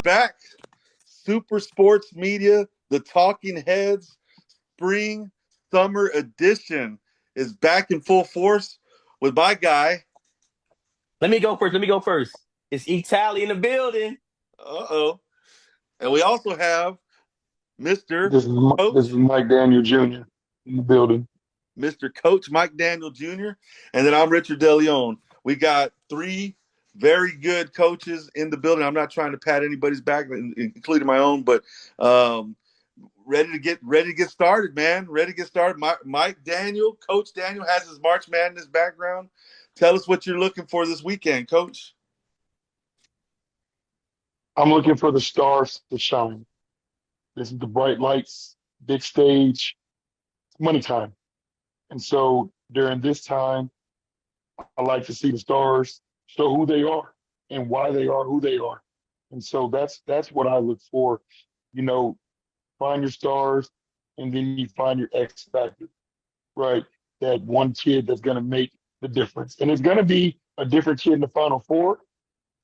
back. Super Sports Media, the Talking Heads Spring Summer Edition is back in full force with my guy. Let me go first. Let me go first. It's Italy in the building. Uh-oh. And we also have Mr. This Coach, is Mike Daniel Jr. in the building. Mr. Coach Mike Daniel Jr., and then I'm Richard DeLeon. We got three very good coaches in the building. I'm not trying to pat anybody's back, including my own, but ready to get started, man. Ready to get started. Mike Daniel, Coach Daniel, has his March Madness background. Tell us what you're looking for this weekend, Coach. I'm looking for the stars to shine. This is the bright lights, big stage, money time. And so during this time, I like to see the stars show who they are and why they are who they are. And so that's what I look for. You know, find your stars and then you find your X factor, right? That one kid that's gonna make the difference. And it's gonna be a different kid in the final four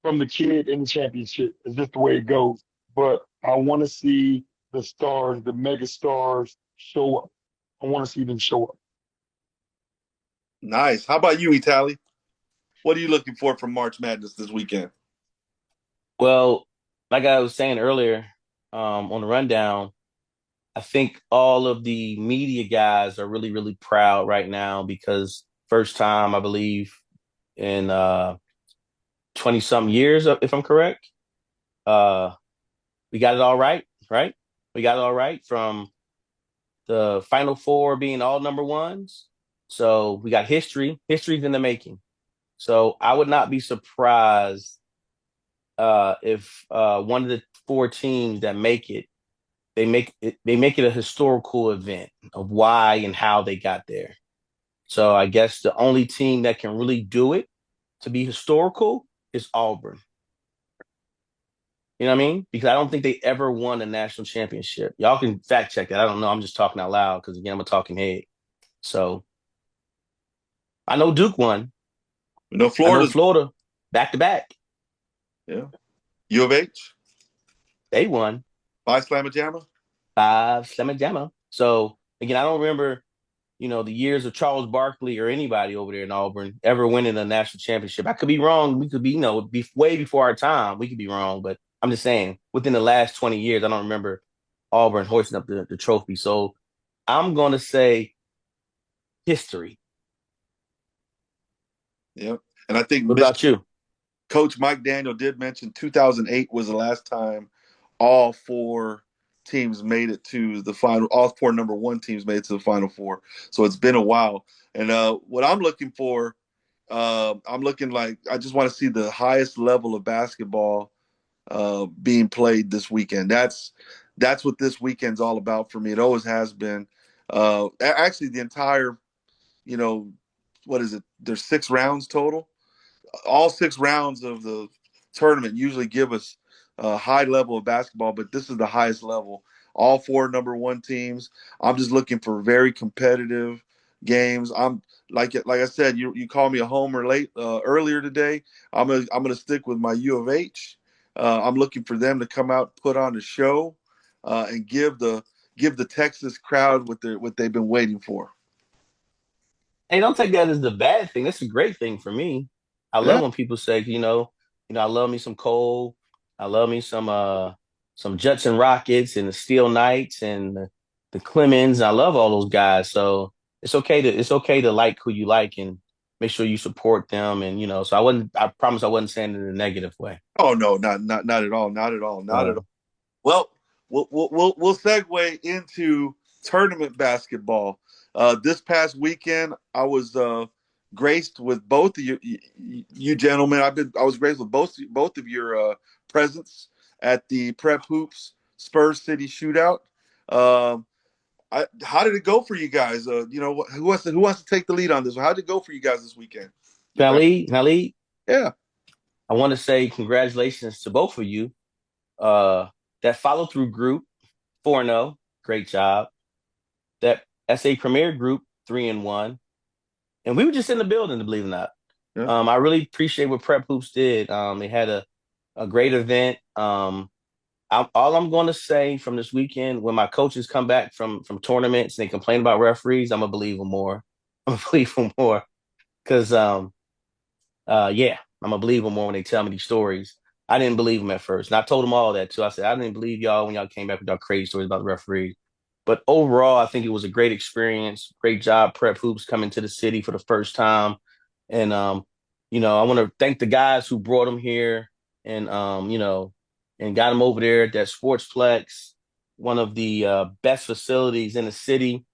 from the kid in the championship. It's just the way it goes. But I want to see the stars, the mega stars, show up. I want to see them show up. Nice. How about you, Italy? What are you looking for from March Madness this weekend? Well, like I was saying earlier, on the rundown, I think all of the media guys are really, really proud right now because first time, I believe, in 20 something years, if I'm correct, uh, we got it all right, right? We got it all right from the Final Four being all number ones. So we got history's in the making. So I would not be surprised if one of the four teams that make it, they make it a historical event of why and how they got there. So I guess the only team that can really do it to be historical is Auburn. You know what I mean? Because I don't think they ever won a national championship. Y'all can fact check that. I don't know. I'm just talking out loud because again, I'm a talking head. So I know Duke won. We know I know Florida's, Florida back to back. yeah. U of H, They won by Slamma Jamma. 5 Slamma. So again, I don't remember, the years of Charles Barkley or anybody over there in Auburn ever winning a national championship. I could be wrong. We could be, way before our time. We could be wrong, but I'm just saying within the last 20 years, I don't remember Auburn hoisting up the trophy. So I'm going to say history. Yep. And I think What about you? Coach Mike Daniel did mention 2008 was the last time all four teams made it to the final. All four number one teams made it to the final four. So it's been a while. And what I'm looking for, I'm looking like I just want to see the highest level of basketball being played this weekend. That's what this weekend's all about for me. It always has been. Actually, the entire, you know, what is it? There's 6 rounds total. All 6 rounds of the tournament usually give us a high level of basketball, but this is the highest level. All four number one teams. I'm just looking for very competitive games. I'm like I said, you called me a homer late earlier today. I'm gonna stick with my U of H. I'm looking for them to come out, put on a show, and give the Texas crowd what they've been waiting for. Hey, don't take that as the bad thing. That's a great thing for me. I Yeah. love when people say, I love me some Cole. I love me some Judson Rockets and the Steel Knights and the Clemens. I love all those guys. So it's okay to like who you like and make sure you support them. And so I promise I wasn't saying it in a negative way. Oh no, not at all, not at all, not at Uh, all. Well, we'll segue into tournament basketball. This past weekend, I was graced with both of you gentlemen. I was graced with both of your presence at the Prep Hoops Spurs City Shootout. Um, how did it go for you guys? Who wants to take the lead on this? How did it go for you guys this weekend? The can I prep. lead? Can I lead? Yeah. I want to say congratulations to both of you. Uh, that follow through group 4-0, great job. That SA Premier group 3-1, and we were just in the building, to believe it or not. Yeah. I really appreciate what Prep Hoops did. They had a great event. All I'm going to say from this weekend, when my coaches come back from tournaments and they complain about referees, I'm gonna believe them more. I'm gonna believe them more because yeah, I'm gonna believe them more when they tell me these stories. I didn't believe them at first, and I told them all that too. I said I didn't believe y'all when y'all came back with y'all crazy stories about the referees. But overall, I think it was a great experience. Great job, Prep Hoops coming to the city for the first time, and I want to thank the guys who brought them here, and and got them over there at that Sportsplex, one of the best facilities in the city,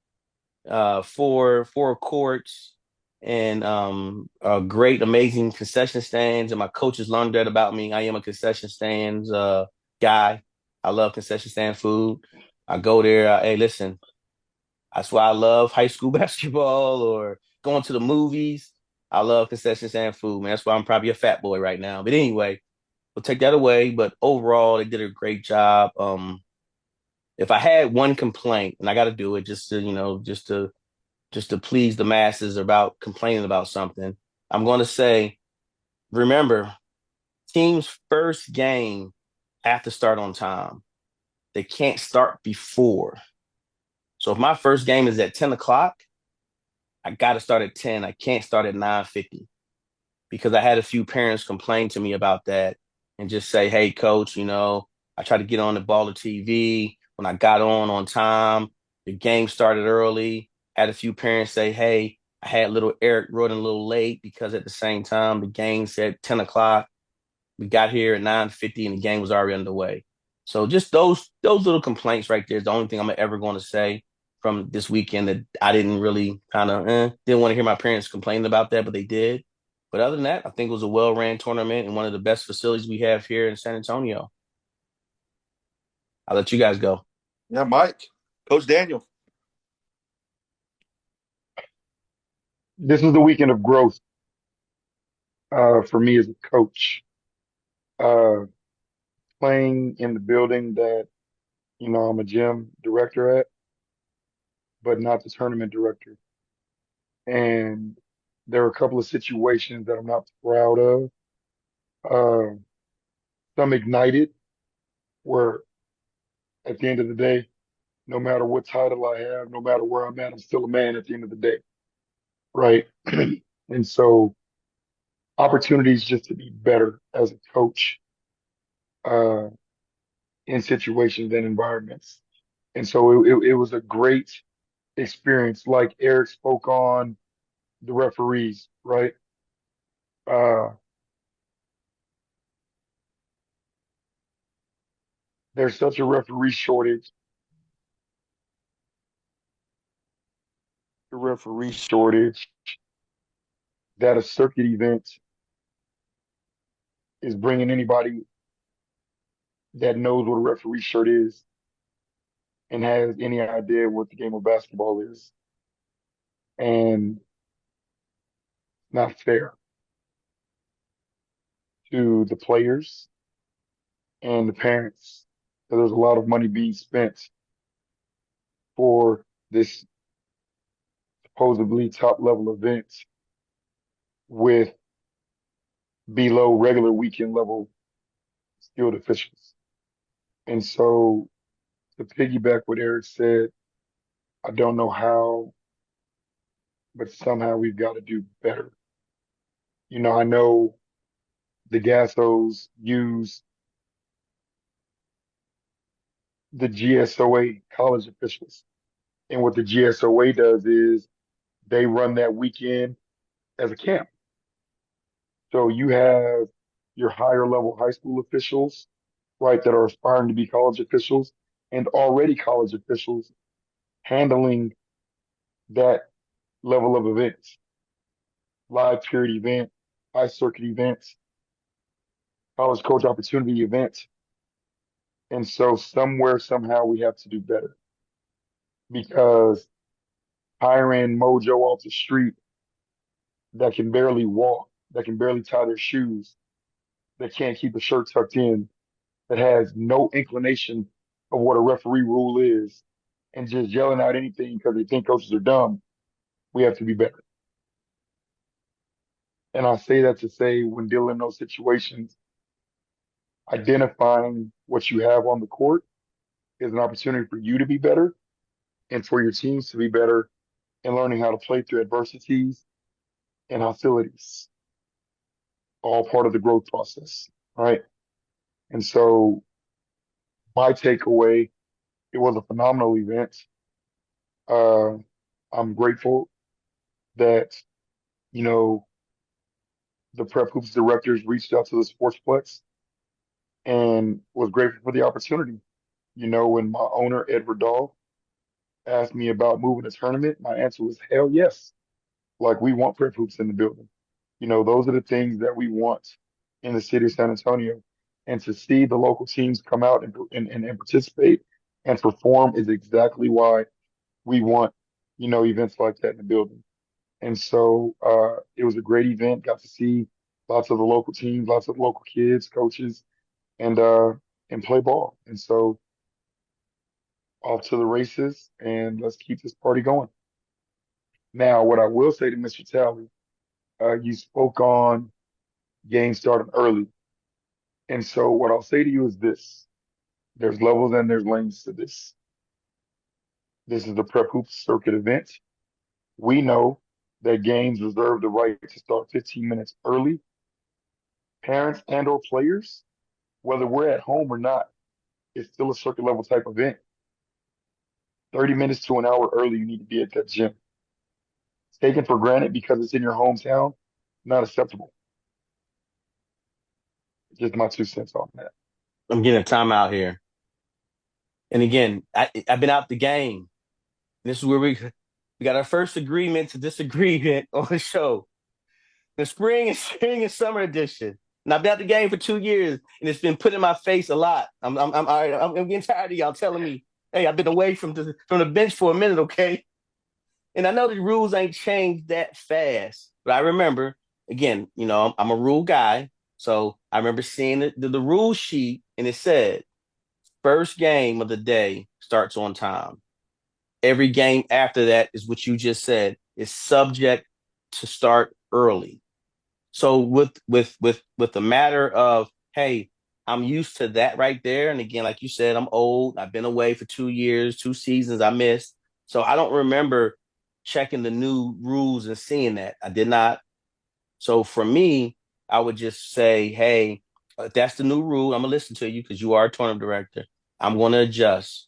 four courts and great, amazing concession stands. And my coaches learned that about me. I am a concession stands guy. I love concession stand food. I go there. Hey, listen, that's why I love high school basketball or going to the movies. I love concession stand food, man. That's why I'm probably a fat boy right now. But anyway, we'll take that away. But overall, they did a great job. If I had one complaint, and I got to do it just to, just to please the masses about complaining about something, I'm going to say, remember, team's first game have to start on time. They can't start before. So if my first game is at 10 o'clock, I got to start at 10. I can't start at 9:50 because I had a few parents complain to me about that and just say, hey, coach, I tried to get on the baller TV. When I got on time, the game started early. Had a few parents say, hey, I had little Eric running a little late because at the same time, the game said 10 o'clock. We got here at 9:50 and the game was already underway. So just those little complaints right there is the only thing I'm ever going to say from this weekend that I didn't really didn't want to hear my parents complaining about that, but they did. But other than that, I think it was a well-ran tournament and one of the best facilities we have here in San Antonio. I'll let you guys go. Yeah, Mike, Coach Daniel. This is the weekend of growth for me as a coach. Uh, Playing in the building that, I'm a gym director at, but not the tournament director. And there are a couple of situations that I'm not proud of. Uh, some ignited where at the end of the day, no matter what title I have, no matter where I'm at, I'm still a man at the end of the day. Right. And so opportunities just to be better as a coach, uh, in situations and environments. And so it was a great experience. Like Eric spoke on the referees, right? Uh, there's such a referee shortage that a circuit event is bringing anybody that knows what a referee shirt is and has any idea what the game of basketball is. And not fair to the players and the parents. So there's a lot of money being spent for this supposedly top level event with below regular weekend level skilled officials. And so to piggyback what Eric said, I don't know how, but somehow we've got to do better. I know the Gassos use the GSOA college officials. And what the GSOA does is they run that weekend as a camp. So you have your higher level high school officials, right, that are aspiring to be college officials and already college officials handling that level of events, live period event, high circuit events, college coach opportunity events. And so somewhere, somehow we have to do better because hiring Mojo off the street that can barely walk, that can barely tie their shoes, that can't keep a shirt tucked in, that has no inclination of what a referee rule is, and just yelling out anything because they think coaches are dumb, we have to be better. And I say that to say when dealing in those situations, Identifying what you have on the court is an opportunity for you to be better and for your teams to be better and learning how to play through adversities and hostilities, all part of the growth process, right? And so my takeaway, it was a phenomenal event. Uh, I'm grateful that, you know, the Prep Hoops directors reached out to the Sportsplex and was grateful for the opportunity. When my owner, Edward Dahl, asked me about moving the tournament, my answer was hell yes. Like we want Prep Hoops in the building. Those are the things that we want in the city of San Antonio. And to see the local teams come out and participate and perform is exactly why we want, events like that in the building. And so it was a great event. Got to see lots of the local teams, lots of local kids, coaches, and play ball. And so off to the races, and let's keep this party going. Now, what I will say to Mr. Talley, you spoke on games starting early. And so what I'll say to you is this. There's levels and there's lanes to this. This is the Prep Hoops Circuit event. We know that games reserve the right to start 15 minutes early. Parents and or players, whether we're at home or not, it's still a circuit level type event. 30 minutes to an hour early, you need to be at that gym. It's taken for granted because it's in your hometown, not acceptable. Just my 2 cents on that. I'm getting a timeout here. And again, I've been out the game. This is where we got our first agreement to disagreement on the show. The spring and summer edition. And I've been out the game for 2 years, and it's been put in my face a lot. I'm getting tired of y'all telling me, "Hey, I've been away from the bench for a minute, okay?" And I know the rules ain't changed that fast, but I remember again, I'm a rule guy, so I remember seeing the rule sheet, and it said first game of the day starts on time. Every game after that is what you just said is subject to start early. So with the matter of, hey, I'm used to that right there. And again, like you said, I'm old. I've been away for 2 years, 2 seasons I missed. So I don't remember checking the new rules and seeing that. I did not. So for me, I would just say, hey, if that's the new rule, I'm gonna listen to you because you are a tournament director. I'm gonna adjust,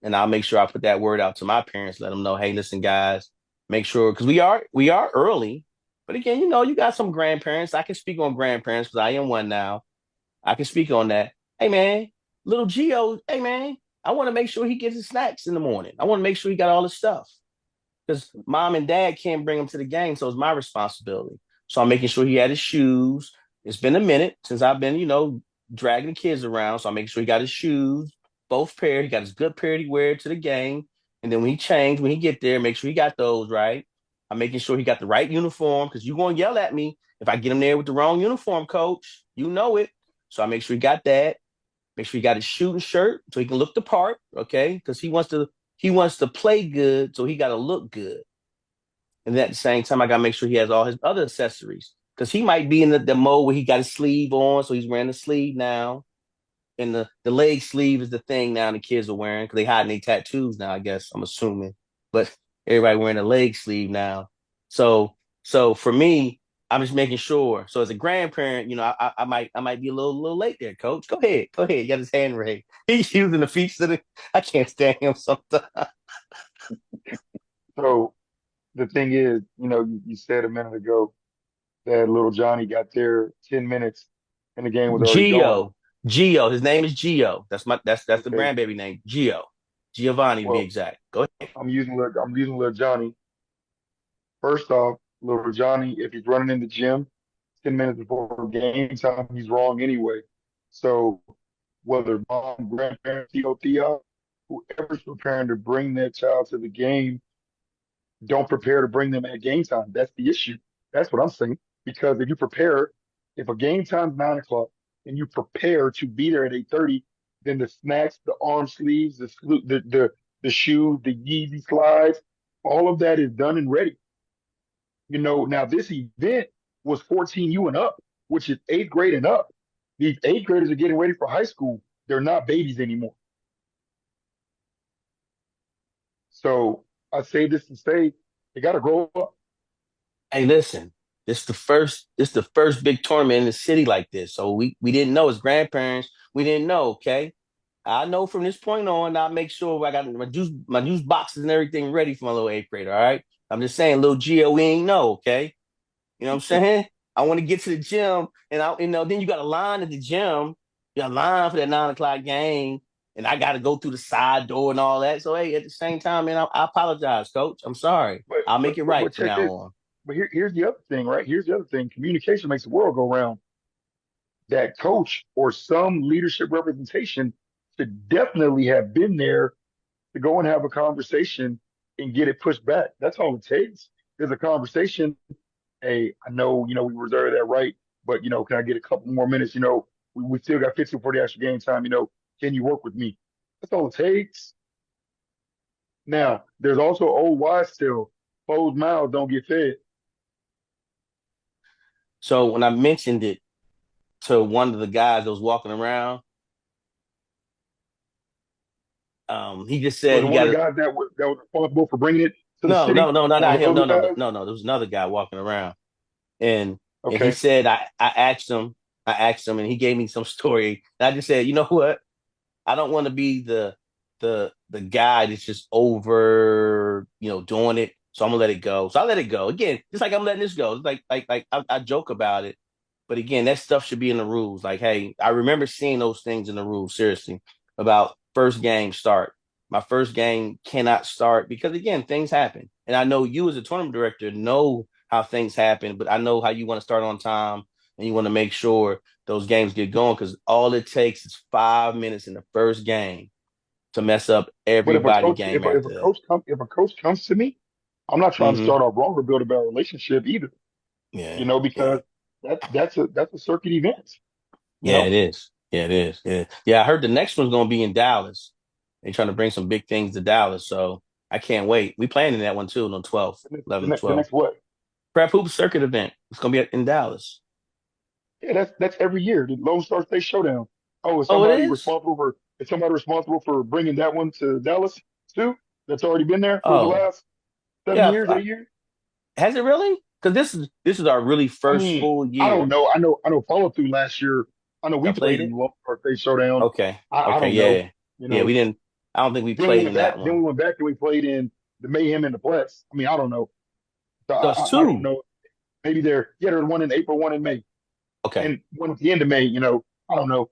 and I'll make sure I put that word out to my parents, let them know, hey, listen, guys, make sure because we are early. But again, you got some grandparents. I can speak on grandparents because I am one now. I can speak on that. Hey man, little Geo, hey man, I want to make sure he gets his snacks in the morning. I want to make sure he got all his stuff because mom and dad can't bring him to the game, so it's my responsibility. So I'm making sure he had his shoes. It's been a minute since I've been, dragging the kids around, so I'm making sure he got his shoes, both pair. He got his good pair to wear to the game, and then when he get there, make sure he got those right. I'm making sure he got the right uniform because you're going to yell at me if I get him there with the wrong uniform, coach. You know it. So I make sure he got that. Make sure he got his shooting shirt so he can look the part, okay? Because he wants to play good, so he got to look good. And at the same time, I got to make sure he has all his other accessories because he might be in the mode where he got his sleeve on, so he's wearing the sleeve now. And the leg sleeve is the thing now the kids are wearing because they hiding their tattoos now, I guess, I'm assuming. But everybody wearing a leg sleeve now. So for me, I'm just making sure. So as a grandparent, I might be a little late there, coach. Go ahead. Go ahead. You got his hand raised. He's using the features of I can't stand him sometimes. So the thing is, you said a minute ago that little Johnny got there 10 minutes and the game was already going. Geo. Geo. His name is Geo. That's the Okay. grandbaby name. Geo. Giovanni to be Well, exact. Go ahead. I'm using little Johnny. First off, little Johnny, if he's running in the gym 10 minutes before game time, he's wrong anyway. So whether mom, grandparents, Theo, whoever's preparing to bring their child to the game, don't prepare to bring them at game time. That's the issue. That's what I'm saying. Because if you prepare, if a game time's 9 o'clock and you prepare to be there at 8:30, then the snacks, the arm sleeves, the shoes, the Yeezy slides, all of that is done and ready. Now this event was 14U and up, which is eighth grade and up. These eighth graders are getting ready for high school. They're not babies anymore. So I say this to say they got to grow up. Hey, listen, this the first big tournament in the city like this. So we didn't know as grandparents, we didn't know, okay? I know from this point on, I'll make sure I got my juice boxes and everything ready for my little eighth grader, all right? I'm just saying, little Gio, we ain't know, okay? You know what I'm saying? I want to get to the gym, and then you got a line at the gym. You got a line for that 9 o'clock game, and I got to go through the side door and all that. So hey, at the same time, man, I apologize, Coach. I'm sorry. But I'll but make it but, right but from check now this. on. But here's the other thing, right? Here's the other thing. Communication makes the world go round. That coach or some leadership representation should definitely have been there to go and have a conversation and get it pushed back. That's all it takes. There's a conversation. Hey, I know, we reserve that right, but, can I get a couple more minutes? We still got 15 for the extra game time. Can you work with me? That's all it takes. Now, there's also old wives still. Closed mouths don't get fed. So when I mentioned it to one of the guys that was walking around, he just Was said it he one got of the to. guys that was responsible for bringing it to the No, city? no, no, no, One not of the him. other No, no, guys? no, no. There was another guy walking around, and he Okay. said I asked him, and he gave me some story. And I just said, you know what? I don't want to be the guy that's just over, doing it. So I'm gonna let it go. So I let it go. Again, just like I'm letting this go. It's like I joke about it. But again, that stuff should be in the rules. Like, hey, I remember seeing those things in the rules, seriously, about first game start. My first game cannot start because again, things happen. And I know you as a tournament director know how things happen, but I know how you want to start on time and you want to make sure those games get going because all it takes is 5 minutes in the first game to mess up But if a everybody coach, game after that. if a coach comes to me, I'm not trying to Hmm. start off wrong or build a better relationship either. Yeah, yeah, Because that's a circuit event. You yeah. know, It is. Yeah, it is. Yeah, yeah. I heard the next one's gonna be in Dallas. They're trying to bring some big things to Dallas, so I can't wait. We playing in that one too on the 12th, the 11th, next, the 12th. next what? Prep Hoop Circuit event. It's gonna be in Dallas. Yeah, that's every year. The Lone Star State Showdown. Oh, Oh, it is. is somebody responsible for bringing that one to Dallas too? That's already been there for the Oh, last seven yeah. years, 8 years. Has it really? Because this is our really I first mean, full I don't year. know. I know follow through last year. I know we Y'all played played in it? the Lone Star State Showdown. Okay. I Okay. don't know. Yeah. You Yeah. We know. didn't. I don't think we Then we played went in back. that Then one. we went back and we played in the Mayhem and the Plex. I mean, I don't know. So So it's I don't two. know. Maybe there's one in April, one in May, Okay. and one at the end of May. I don't know.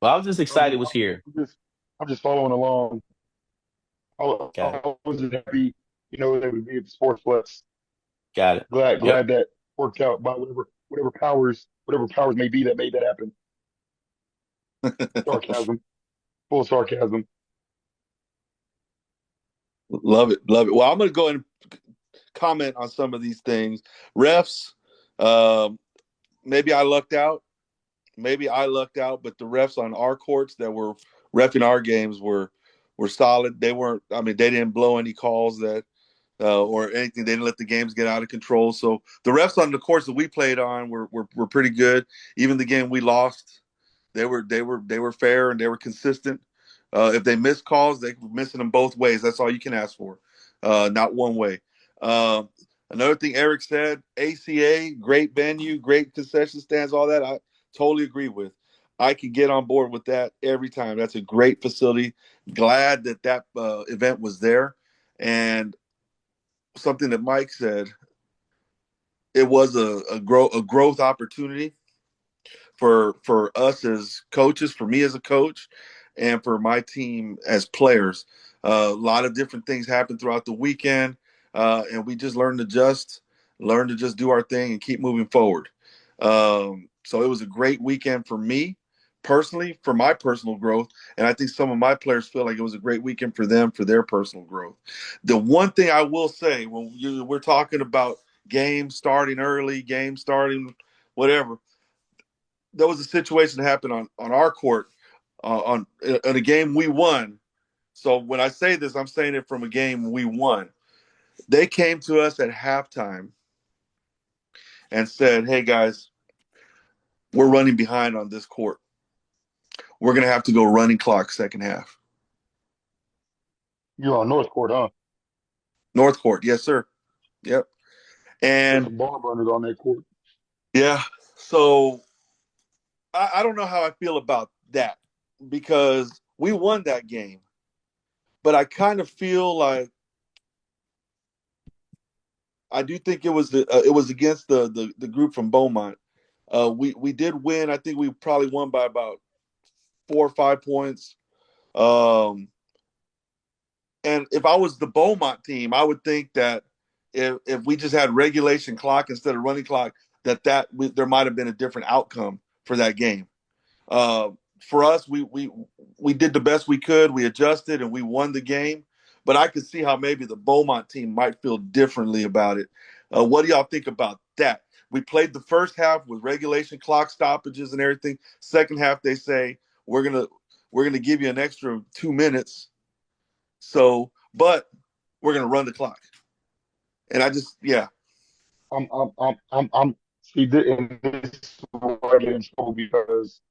Well, I was just I'm excited it just, was here. I'm just following along. Got it. I was just happy, that would be at the Sportsplex. Got it. Glad, Yep. glad that worked out by whatever powers may be that made that happen. Sarcasm, full sarcasm. Love it, love it. Well, I'm going to go and comment on some of these things. Refs, um, maybe I lucked out. Maybe I lucked out, but the refs on our courts that were refing our games were solid. They weren't. I mean, they didn't blow any calls that or anything. They didn't let the games get out of control. So the refs on the courts that we played on were pretty good. Even the game we lost, they were fair and they were consistent. If they missed calls, they were missing them both ways. That's all you can ask for, not one way. Uh, Another thing Eric said, ACA, great venue, great concession stands, all that. I totally agree with. I can get on board with that every time. That's a great facility. Glad that event was there. And something that Mike said, it was a growth opportunity for us as coaches, for me as a coach, and for my team as players. A lot of different things happened throughout the weekend, and we just learn to just do our thing and keep moving forward. So it was a great weekend for me personally, for my personal growth, and I think some of my players feel like it was a great weekend for them for their personal growth. The one thing I will say when we're talking about games starting early, games starting whatever, there was a situation that happened on our court on in a game we won. So when I say this, I'm saying it from a game we won. They came to us at halftime and said, "Hey guys, we're running behind on this court. We're going to have to go running clock second half. You're on North Court, huh? North court, yes, sir. Yep. There's And some barn burners on that court. yeah, so I don't know how I feel about that because we won that game, but I kind of feel like I do think it was against the group from Beaumont. We did win. I think we probably won by about 4 or 5 points. Um, and if I was the Beaumont team, I would think that if we just had regulation clock instead of running clock, there might have been a different outcome for that game. Uh, for us, we did the best we could. We adjusted and we won the game. But I could see how maybe the Beaumont team might feel differently about it. What do y'all think about that? We played the first half with regulation clock stoppages and everything. Second half, they say we're gonna give you an extra 2 minutes. So, but we're gonna run the clock. And I just, yeah, I'm see, and this is where I get in trouble because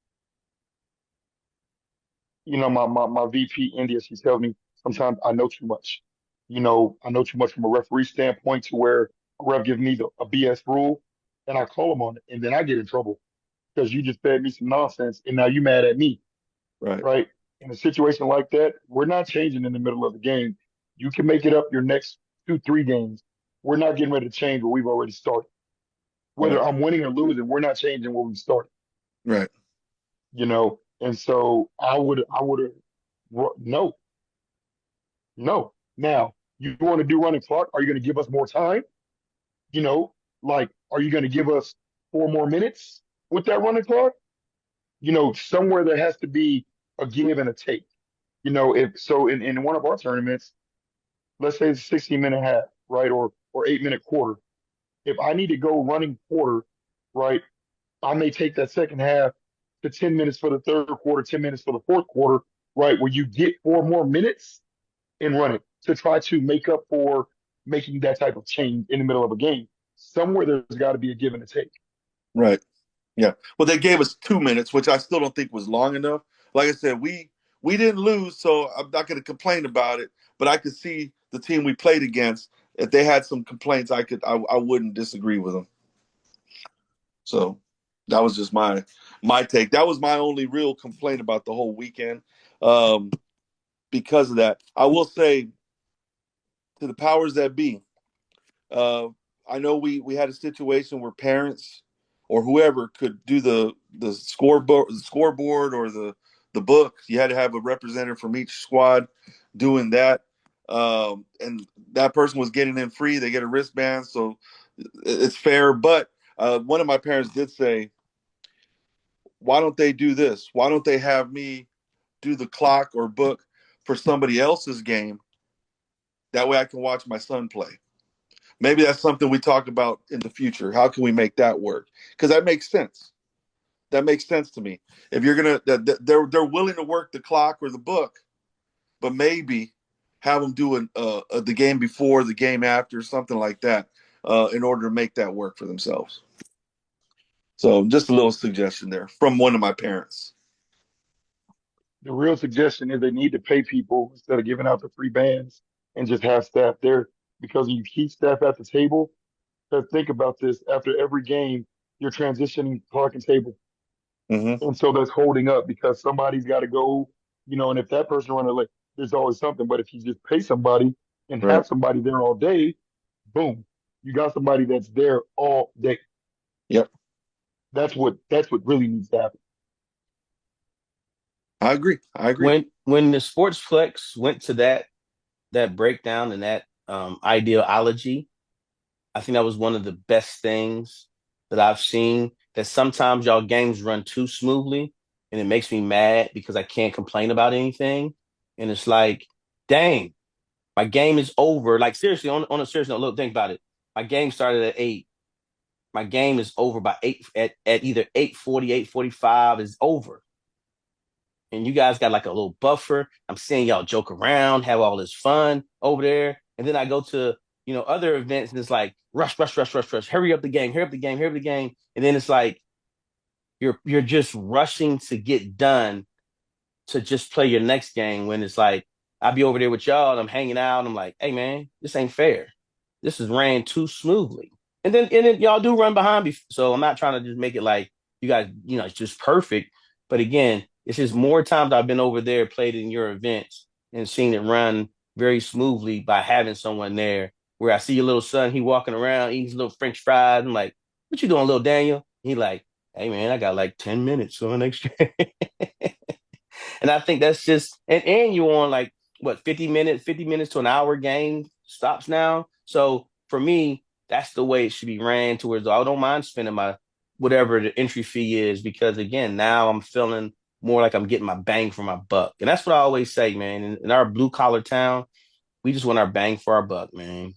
my VP India, she tells me sometimes I know too much. I know too much from a referee standpoint to where a ref gives me a BS rule, and I call him on it, and then I get in trouble because you just fed me some nonsense, and now you mad at me, right, right? In a situation like that, we're not changing in the middle of the game. You can make it up your next 2, 3 games. We're not getting ready to change what we've already started. Whether right, I'm winning or losing, we're not changing what we started. right, And so I would have no, no. Now you want to do running clock? Are you going to give us more time? You know, like, are you going to give us 4 more minutes with that running clock? Somewhere there has to be a give and a take. If so, in one of our tournaments, let's say it's a 16-minute half, right, or 8-minute quarter. If I need to go running quarter, right, I may take that second half to 10 minutes for the third quarter, 10 minutes for the fourth quarter, right, where you get 4 more minutes and run it to try to make up for making that type of change in the middle of a game. Somewhere there's got to be a give and a take. right. Yeah. Well, they gave us 2 minutes, which I still don't think was long enough. Like I said, we didn't lose, so I'm not going to complain about it. But I could see the team we played against. If they had some complaints, I wouldn't disagree with them. So that was just my take. That was my only real complaint about the whole weekend. Um, because of that, I will say to the powers that be, Uh, I know we had a situation where parents or whoever could do the scoreboard or the book. You had to have a representative from each squad doing that, and that person was getting in free. They get a wristband, so it's fair. But one of my parents did say, "Why don't they do this? Why don't they have me do the clock or book for somebody else's game? That way, I can watch my son play." Maybe that's something we talk about in the future. How can we make that work? Because that makes sense. That makes sense to me. If you're gonna, they're willing to work the clock or the book, but maybe have them do the game before, the game after, something like that, in order to make that work for themselves. So just a little suggestion there from one of my parents. The real suggestion is they need to pay people instead of giving out the free bands and just have staff there because when you keep staff at the table, because think about this, after every game, you're transitioning clock and table. Mm-hmm. And so that's holding up because somebody's got to go, and if that person running late, there's always something. But if you just pay somebody and Right. have somebody there all day, boom, you got somebody that's there all day. Yep. That's what really needs to happen. I agree. I agree. When the Sportsplex went to that breakdown and that ideology, I think that was one of the best things that I've seen. That sometimes y'all games run too smoothly, and it makes me mad because I can't complain about anything. And it's like, dang, my game is over. Like seriously, on a serious note, look, think about it. My game started at 8. My game is over by 8 at either 8:40, 8:45 is over. And you guys got like a little buffer. I'm seeing y'all joke around, have all this fun over there. And then I go to, other events and it's like rush, rush, rush, rush, rush, hurry up the game, hurry up the game, hurry up the game. And then it's like you're just rushing to get done to just play your next game when it's like I'll be over there with y'all and I'm hanging out and I'm like, hey man, this ain't fair. This is ran too smoothly. And then y'all do run behind me. So I'm not trying to just make it like you guys, it's just perfect. But again, it's just more times I've been over there, played in your events and seen it run very smoothly by having someone there where I see your little son, he walking around eating his little French fries. I'm like, what you doing, little Daniel? He like, hey man, I got like 10 minutes on next year. And I think that's just and you're on like what 50 minutes to an hour game stops now. So for me, that's the way it should be ran towards. I don't mind spending my whatever the entry fee is because again, now I'm feeling more like I'm getting my bang for my buck. And that's what I always say, man. In our blue collar town, we just want our bang for our buck, man.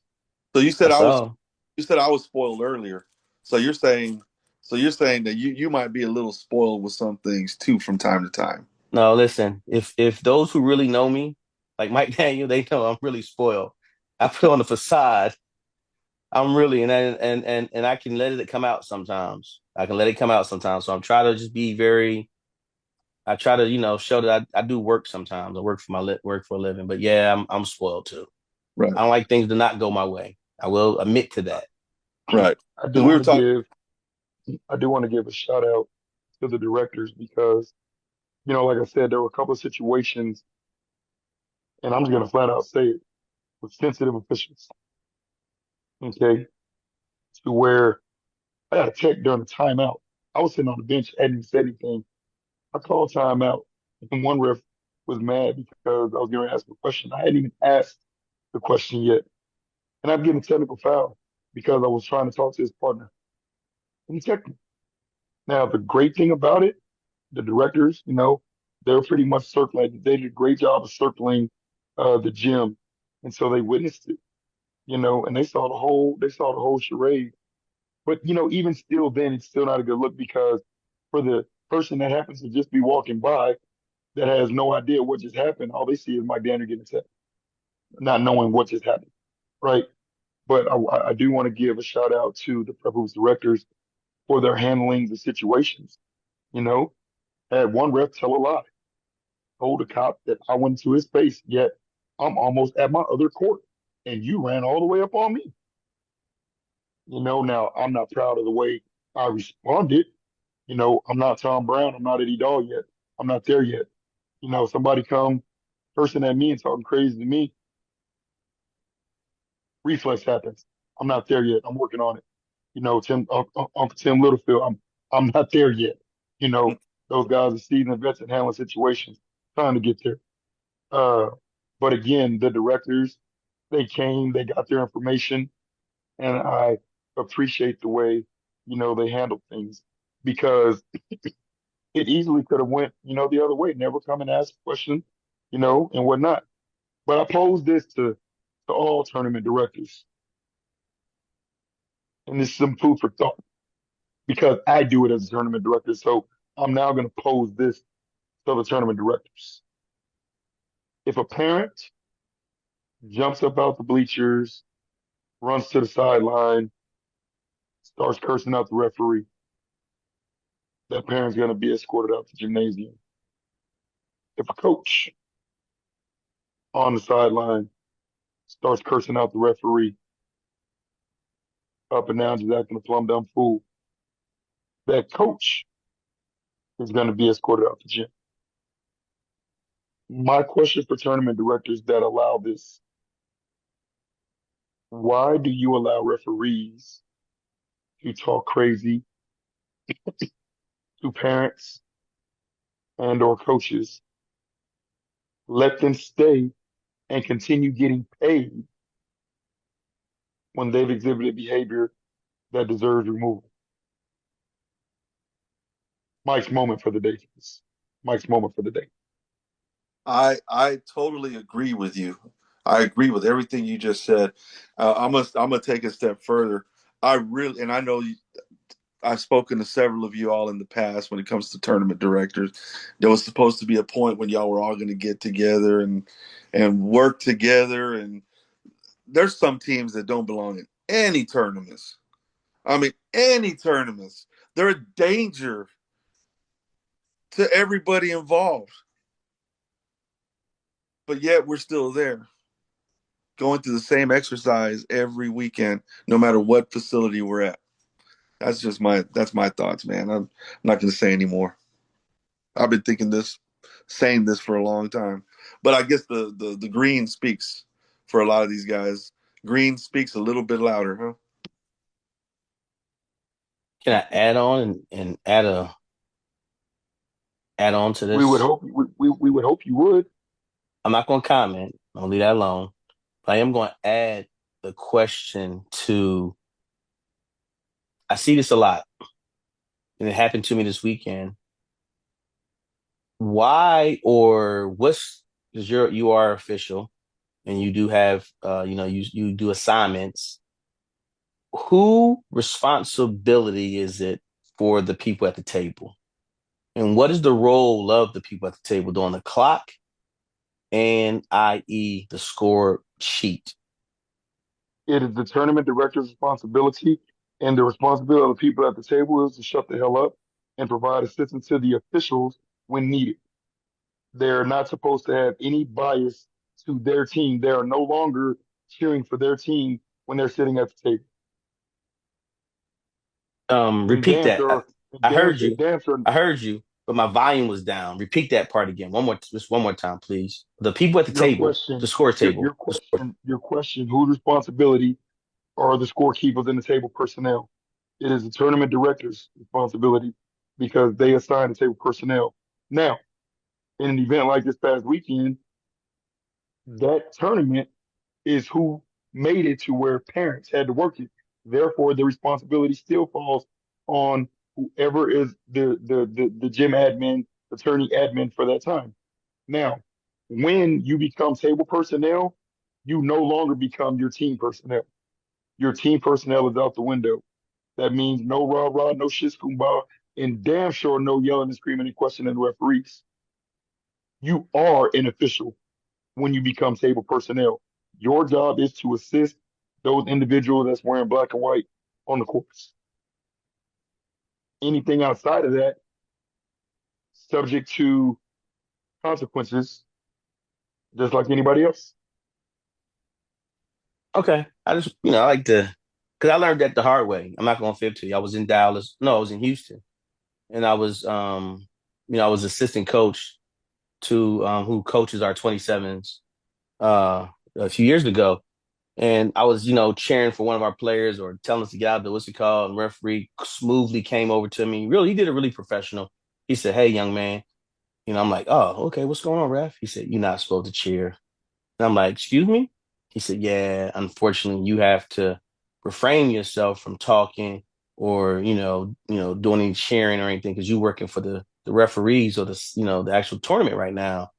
So you said That's all. I was spoiled earlier. So you're saying that you might be a little spoiled with some things too from time to time. No, listen, if those who really know me, like Mike Daniel, they know I'm really spoiled. I put on the facade. I'm really and I can let it come out sometimes. I can let it come out sometimes. So I'm trying to just be very. I try to show that I do work sometimes. I work for work for a living, but yeah, I'm spoiled too. Right. I don't like things to not go my way. I will admit to that. Right. I do Because we were want to talking. give I do want to give a shout out to the directors because, like I said, there were a couple of situations, and I'm just gonna flat out say it, with sensitive officials, okay, to where I got a check during the timeout. I was sitting on the bench, hadn't even said anything. I called timeout, and one ref was mad because I was going to ask a question. I hadn't even asked the question yet, and I'm getting a technical foul because I was trying to talk to his partner, and he checked me. Now, the great thing about it, the directors, they're pretty much circling. They did a great job of circling the gym, and so they witnessed it, and they saw the whole charade. But even still, then it's still not a good look because for the person that happens to just be walking by that has no idea what just happened, all they see is Mike Danner getting set, not knowing what just happened, right? But I do want to give a shout out to the Prep Hoops directors for their handling the situations. You know, had one ref tell a lie, told a cop that I went to his face, yet I'm almost at my other court, and you ran all the way up on me. Now I'm not proud of the way I responded. I'm not Tom Brown. I'm not Eddie Dahl yet. I'm not there yet. Somebody come cursing at me and talking crazy to me, reflex happens. I'm not there yet. I'm working on it. Uncle Tim Littlefield, I'm not there yet. You know, those guys are seasoned vets and handling situations, trying to get there. Uh, but again, the directors, they came, they got their information, and I appreciate the way, they handled things because it easily could have went, the other way, never come and ask a question, and whatnot. But I pose this to all tournament directors, and this is some food for thought because I do it as a tournament director. So I'm now going to pose this to the tournament directors. If a parent jumps up out the bleachers, runs to the sideline, starts cursing out the referee, that parent's going to be escorted out the gymnasium. If a coach on the sideline starts cursing out the referee, up and down, just acting a plumb dumb fool, that coach is going to be escorted out the gym. My question for tournament directors that allow this: why do you allow referees to talk crazy to parents and or coaches? Let them stay and continue getting paid when they've exhibited behavior that deserves removal. Mike's moment for the day, please. Mike's moment for the day. I totally agree with you. I agree with everything you just said. I'm gonna take a step further. I really, and I know I've spoken to several of you all in the past when it comes to tournament directors. There was supposed to be a point when y'all were all going to get together and work together. And there's some teams that don't belong in any tournaments. I mean, any tournaments. They're a danger to everybody involved. But yet we're still there, going through the same exercise every weekend, no matter what facility we're at. That's my thoughts, man. I'm not going to say anymore. I've been saying this for a long time. But I guess the green speaks for a lot of these guys. Green speaks a little bit louder, huh? Can I add on and add on to We would this? hope we would hope you would. I'm not going to comment. I'll leave that alone. But I am going to add the question to. I see this a lot, and it happened to me this weekend. Why or what's because you are official and you do have you do assignments. Who responsibility is it for the people at the table? And what is the role of the people at the table during the clock and i.e. the score sheet? It is the tournament director's responsibility, and the responsibility of the people at the table is to shut the hell up and provide assistance to the officials when needed. They're not supposed to have any bias to their team. They are no longer cheering for their team when they're sitting at the table. And Repeat damn that. sure, and I damn, heard and you. damn sure, I heard you, but my volume was down. Repeat that part again. Just one more time, please. The people at the your table, the question, score your, table, your question, your question, whose responsibility are the scorekeepers and the table personnel? It is the tournament director's responsibility because they assign the table personnel. Now, in an event like this past weekend, that tournament is who made it to where parents had to work it. Therefore, the responsibility still falls on whoever is the gym admin, attorney admin for that time. Now, when you become table personnel, you no longer become your team personnel. Your team personnel is out the window. That means no rah rah, no shit kumbah, and damn sure no yelling and screaming and questioning the referees. You are an official when you become table personnel. Your job is to assist those individuals that's wearing black and white on the courts. Anything outside of that, subject to consequences, just like anybody else. Okay. I just, I like to, because I learned that the hard way. I'm not going to fib to you. I was in Dallas. No, I was in Houston. And I was assistant coach to who coaches our 27s a few years ago. And I was, cheering for one of our players or telling us to get out of the what's it called. And referee smoothly came over to me. Really, he did it really professional. He said, "Hey, young man." I'm like, "Oh, okay, what's going on, ref?" He said, "You're not supposed to cheer." And I'm like, "Excuse me?" He said, "Yeah, unfortunately, you have to refrain yourself from talking or, doing any cheering or anything because you're working for the referees or the actual tournament right now.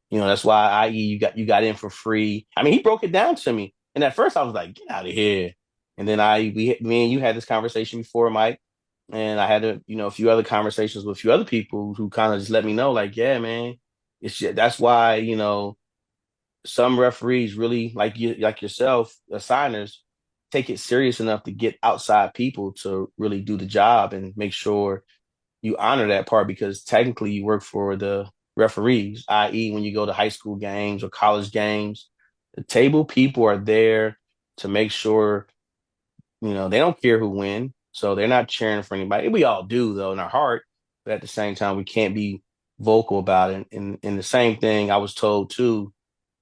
That's why, i.e., you got in for free." I mean, he broke it down to me. And at first I was like, "Get out of here." And then me and you had this conversation before, Mike. And I had a few other conversations with a few other people who kind of just let me know, like, yeah, man, that's why, some referees really like yourself, assigners, take it serious enough to get outside people to really do the job and make sure you honor that part because technically you work for the referees, i.e., when you go to high school games or college games, the table people are there to make sure, they don't care who win. So they're not cheering for anybody. We all do, though, in our heart. But at the same time, we can't be vocal about it. And the same thing I was told, too,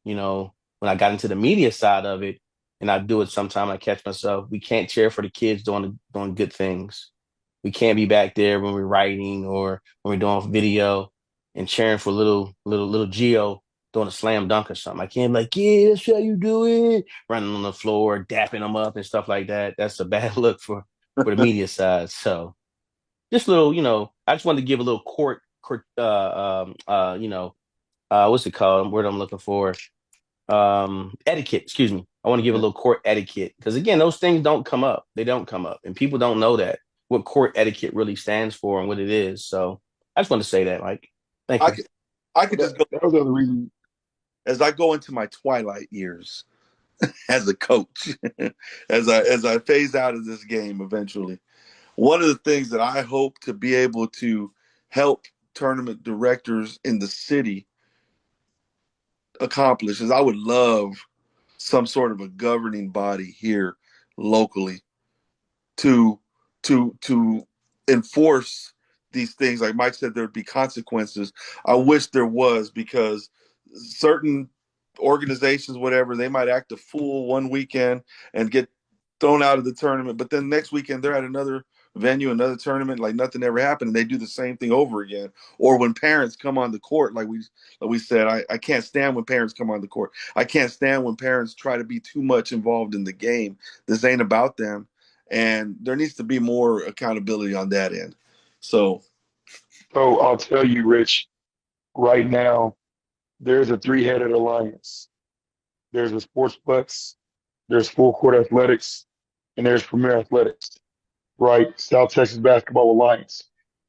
when I got into the media side of it, and I do it sometimes, I catch myself, we can't cheer for the kids doing good things. We can't be back there when we're writing or when we're doing video and cheering for little Geo doing a slam dunk or something. I can't be like, yeah, that's how you do it, running on the floor, dapping them up and stuff like that. That's a bad look for the media side. So just little, I just wanted to give a little what's it called? Word I'm looking for. Etiquette, excuse me. I want to give a Yeah. little court etiquette because again, those things don't come up. They don't come up, and people don't know that what court etiquette really stands for and what it is. So I just want to say that, Mike. Thank I you. could I could just That, go that was the other reason. as I go into my twilight years as a coach, as I phase out of this game eventually. One of the things that I hope to be able to help tournament directors in the city accomplish is I would love some sort of a governing body here locally to to enforce these things. Like Mike said, there'd be consequences. I wish there was, because certain organizations, whatever, they might act a fool one weekend and get thrown out of the tournament, but then next weekend they're at another venue, another tournament, like nothing ever happened, and they do the same thing over again. Or when parents come on the court, like we said, I can't stand when parents come on the court. I can't stand when parents try to be too much involved in the game. This ain't about them, and there needs to be more accountability on that end. So So I'll tell you, Rich, right now, there's a three-headed alliance. There's a Sportsplex, there's Full Court Athletics, and there's Premier Athletics, right? South Texas Basketball Alliance.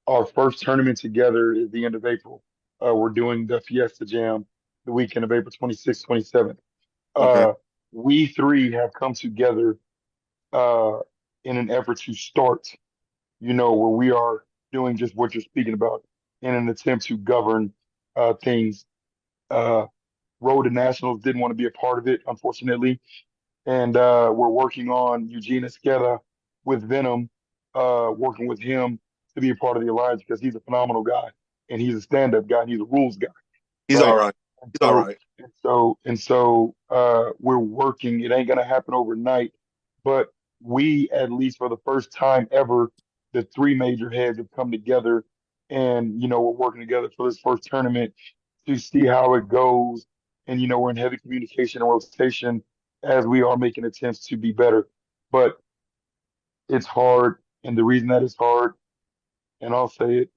Our first tournament together is the end of April. We're doing the Fiesta Jam the weekend of April 26th, 27th. okay, We three have come together uh, in an effort to start, where we are doing just what you're speaking about in an attempt to govern things. Uh, Road to Nationals didn't want to be a part of it, unfortunately. And we're working on Eugene Esqueda with Venom, working with him to be a part of the alliance because he's a phenomenal guy and he's a stand-up guy and he's a rules guy, he's all right? right. And He's all so right. we're working. It ain't gonna happen overnight, but we, at least for the first time ever, the three major heads have come together, and we're working together for this first tournament to see how it goes. And we're in heavy communication and rotation as we are making attempts to be better. But it's hard, and the reason that it's hard, and I'll say it,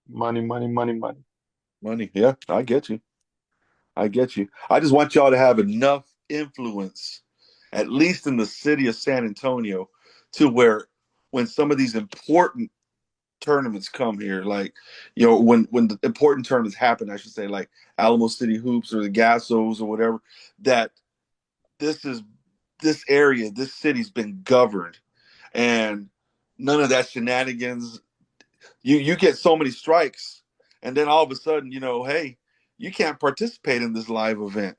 money, money, money, money. Money. Yeah, I get you. I get you. I just want y'all to have enough influence, at least in the city of San Antonio, to where when some of these important tournaments come here, like when the important tournaments happen, I should say, like Alamo City Hoops or the Gassos or whatever, that this is this area, this city's been governed, and none of that shenanigans. You get so many strikes, and then all of a sudden, hey, you can't participate in this live event.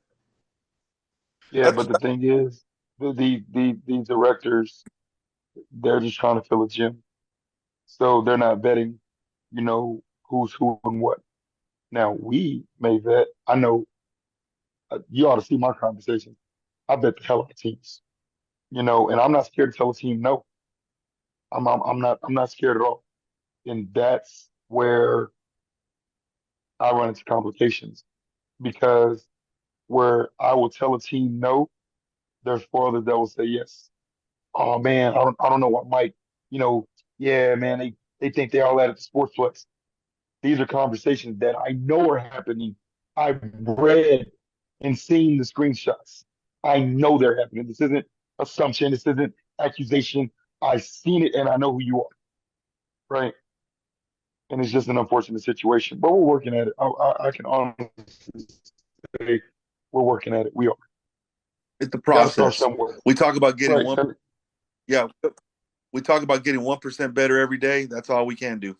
Yeah, That's but the thing is, these directors, they're just trying to fill a gym. So they're not vetting, who's who and what. Now we may vet. I know you ought to see my conversations. I bet the hell out of teams, and I'm not scared to tell a team no. I'm not scared at all. And that's where I run into complications because where I will tell a team no, there's four others that will say yes. Oh man, I don't know what Mike, you know, yeah, man, they think they're all at the Sportsplex. These are conversations that I know are happening. I've read and seen the screenshots. I know they're happening. This isn't assumption. This isn't accusation. I've seen it and I know who you are, right? And it's just an unfortunate situation, but we're working at it. I can honestly say we're working at it. We are. it's the Got to start process. somewhere, We talk about getting right? one. Yeah, we talk about getting 1% better every day. That's all we can do.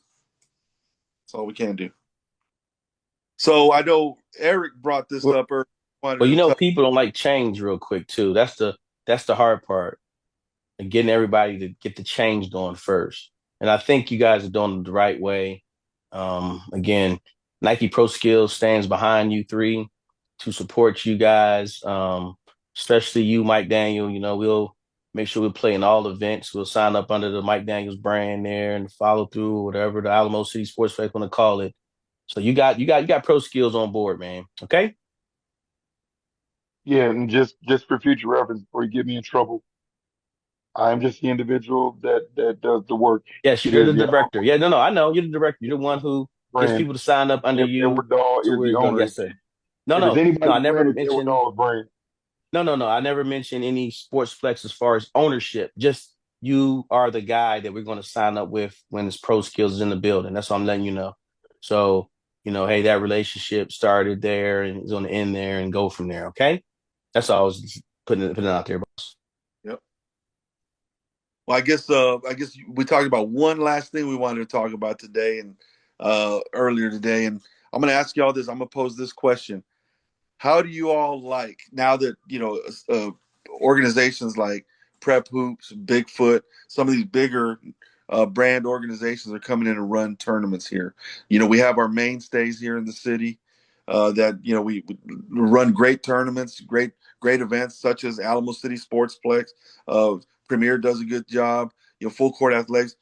That's all we can do. So I know Eric brought this Well, up earlier. Wanted well, to touch. people don't like change real quick too. That's the hard part. And getting everybody to get the change going first. And I think you guys are doing it the right way. Again, Nike Pro Skills stands behind you three to support you guys, especially you, Mike Daniel. We'll make sure we play in all events. We'll sign up under the Mike Daniels brand there and follow through, whatever the Alamo City Sports Fest want to call it. So you got Pro Skills on board, man. Okay. Yeah, and just for future reference, before you get me in trouble, I'm just the individual that does the work. Yes, It you're is the the director. Alamo Yeah, no, I know you're the director. You're the one who gets brand. people to sign up under you Edward Dahl to is where the it go. owner. Yes, sir. No, If it's no, no. I anybody's never brand, it's Edward mentioned. Dahl's brand. No, no, no. I never mentioned any sports flex as far as ownership. Just you are the guy that we're going to sign up with when this pro skills is in the building. That's what I'm letting you know. So, hey, that relationship started there and it's going to end there and go from there. Okay. That's all I was putting it out there, boss. Yep. Well, I guess we talked about one last thing we wanted to talk about today and earlier today, and I'm going to ask you all this. I'm going to pose this question: how do you all like now that organizations like Prep Hoops, Bigfoot, some of these bigger brand organizations are coming in and run tournaments here? We have our mainstays here in the city that we run great tournaments, great events such as Alamo City Sportsplex. Uh, Premier does a good job. Full Court Athletics.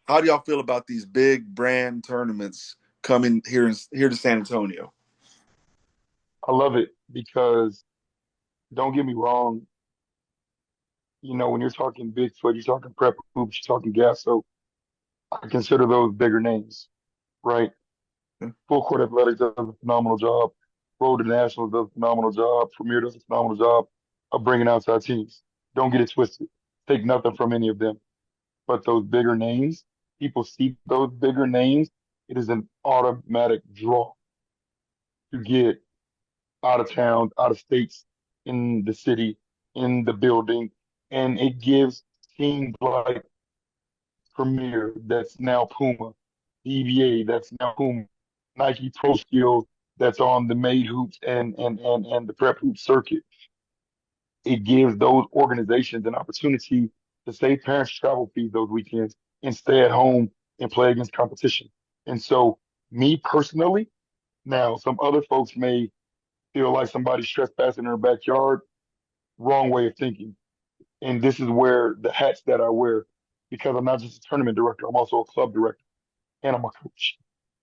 How do y'all feel about these big brand tournaments coming here to San Antonio? I love it because don't get me wrong, when you're talking Bigfoot, you're talking Prep Hoops, you're talking Gas, so I consider those bigger names, right? Full Court Athletics does a phenomenal job. Road to Nationals does a phenomenal job. Premier does a phenomenal job of bringing outside teams. Don't get it twisted. Take nothing from any of them. But those bigger names, people see those bigger names, it is an automatic draw to get out of town, out of states, in the city, in the building. And it gives teams like Premier, that's now Puma, EVA, that's now Puma, Nike Pro Skills, that's on the Made Hoops and the Prep Hoop circuit. It gives those organizations an opportunity to save parents travel fees those weekends and stay at home and play against competition. And so, me personally, now some other folks may feel like somebody's trespassing in their backyard. Wrong way of thinking. And this is where the hats that I wear, because I'm not just a tournament director, I'm also a club director and I'm a coach.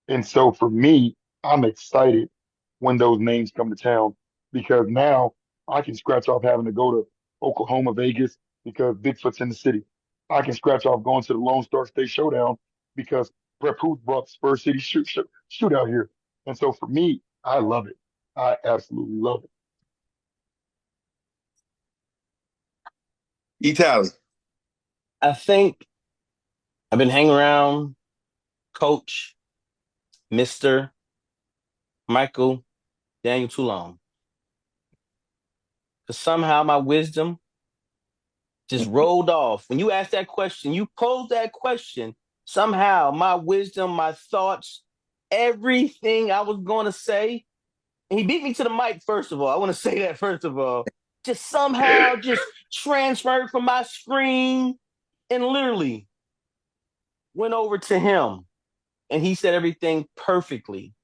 And so for me, I'm excited when those names come to town because now I can scratch off having to go to Oklahoma, Vegas because Bigfoot's in the city. I can scratch off going to the Lone Star State Showdown because Brett Booth brought Spur City shootout here. And so for me, I love it. I absolutely love it. Italy. I think I've been hanging around Coach Mr. Michael Daniel too long. Because somehow my wisdom just rolled off. When you asked that question, you posed that question, somehow my wisdom, my thoughts, everything I was going to say, and he beat me to the mic, first of all. I want to say that, first of all. Just somehow just transferred from my screen and literally went over to him. And he said everything perfectly.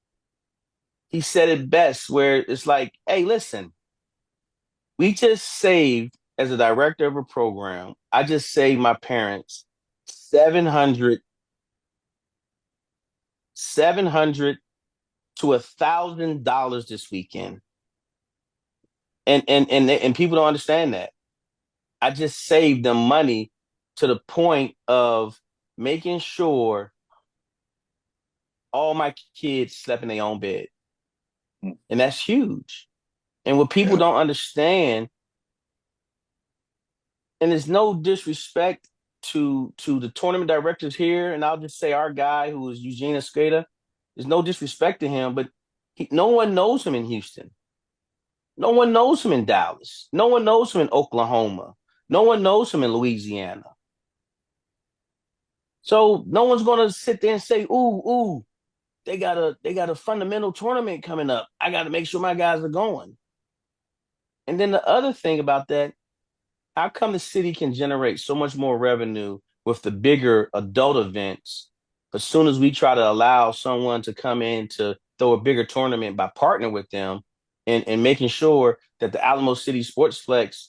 He said it best, where it's like, hey, listen, we just saved, as a director of a program, I just saved my parents 700 to $1,000 this weekend. And people don't understand that. I just saved them money to the point of making sure all my kids slept in their own bed. And that's huge. And what people Yeah. don't understand, and there's no disrespect to the tournament directors here, and I'll just say our guy who is Eugene Escada, there's no disrespect to him, but no one knows him in Houston. No one knows him in Dallas. No one knows him in Oklahoma. No one knows him in Louisiana. So no one's gonna sit there and say, ooh, they got a fundamental tournament coming up. I gotta make sure my guys are going. And then the other thing about that, how come the city can generate so much more revenue with the bigger adult events? As soon as we try to allow someone to come in to throw a bigger tournament by partnering with them and making sure that the Alamo City Sportsplex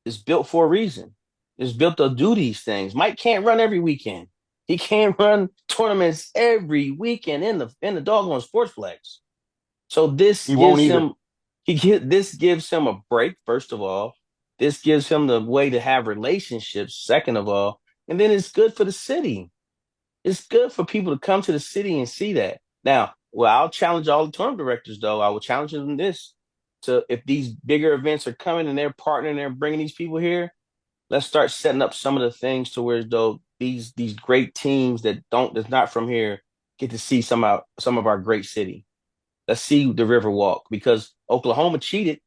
is built for a reason. It's built to do these things. Mike can't run every weekend. He can't run tournaments every weekend in the doggone Sportsplex. So this He won't gives either. him this gives him a break, first of all. This gives him the way to have relationships, second of all. And then it's good for the city. It's good for people to come to the city and see that. Now, well, I'll challenge all the tournament directors, though. I will challenge them this. To if these bigger events are coming and they're partnering, they're bringing these people here, let's start setting up some of the things to where though these great teams that's not from here get to see some of our great city. Let's see the River Walk because Oklahoma cheated.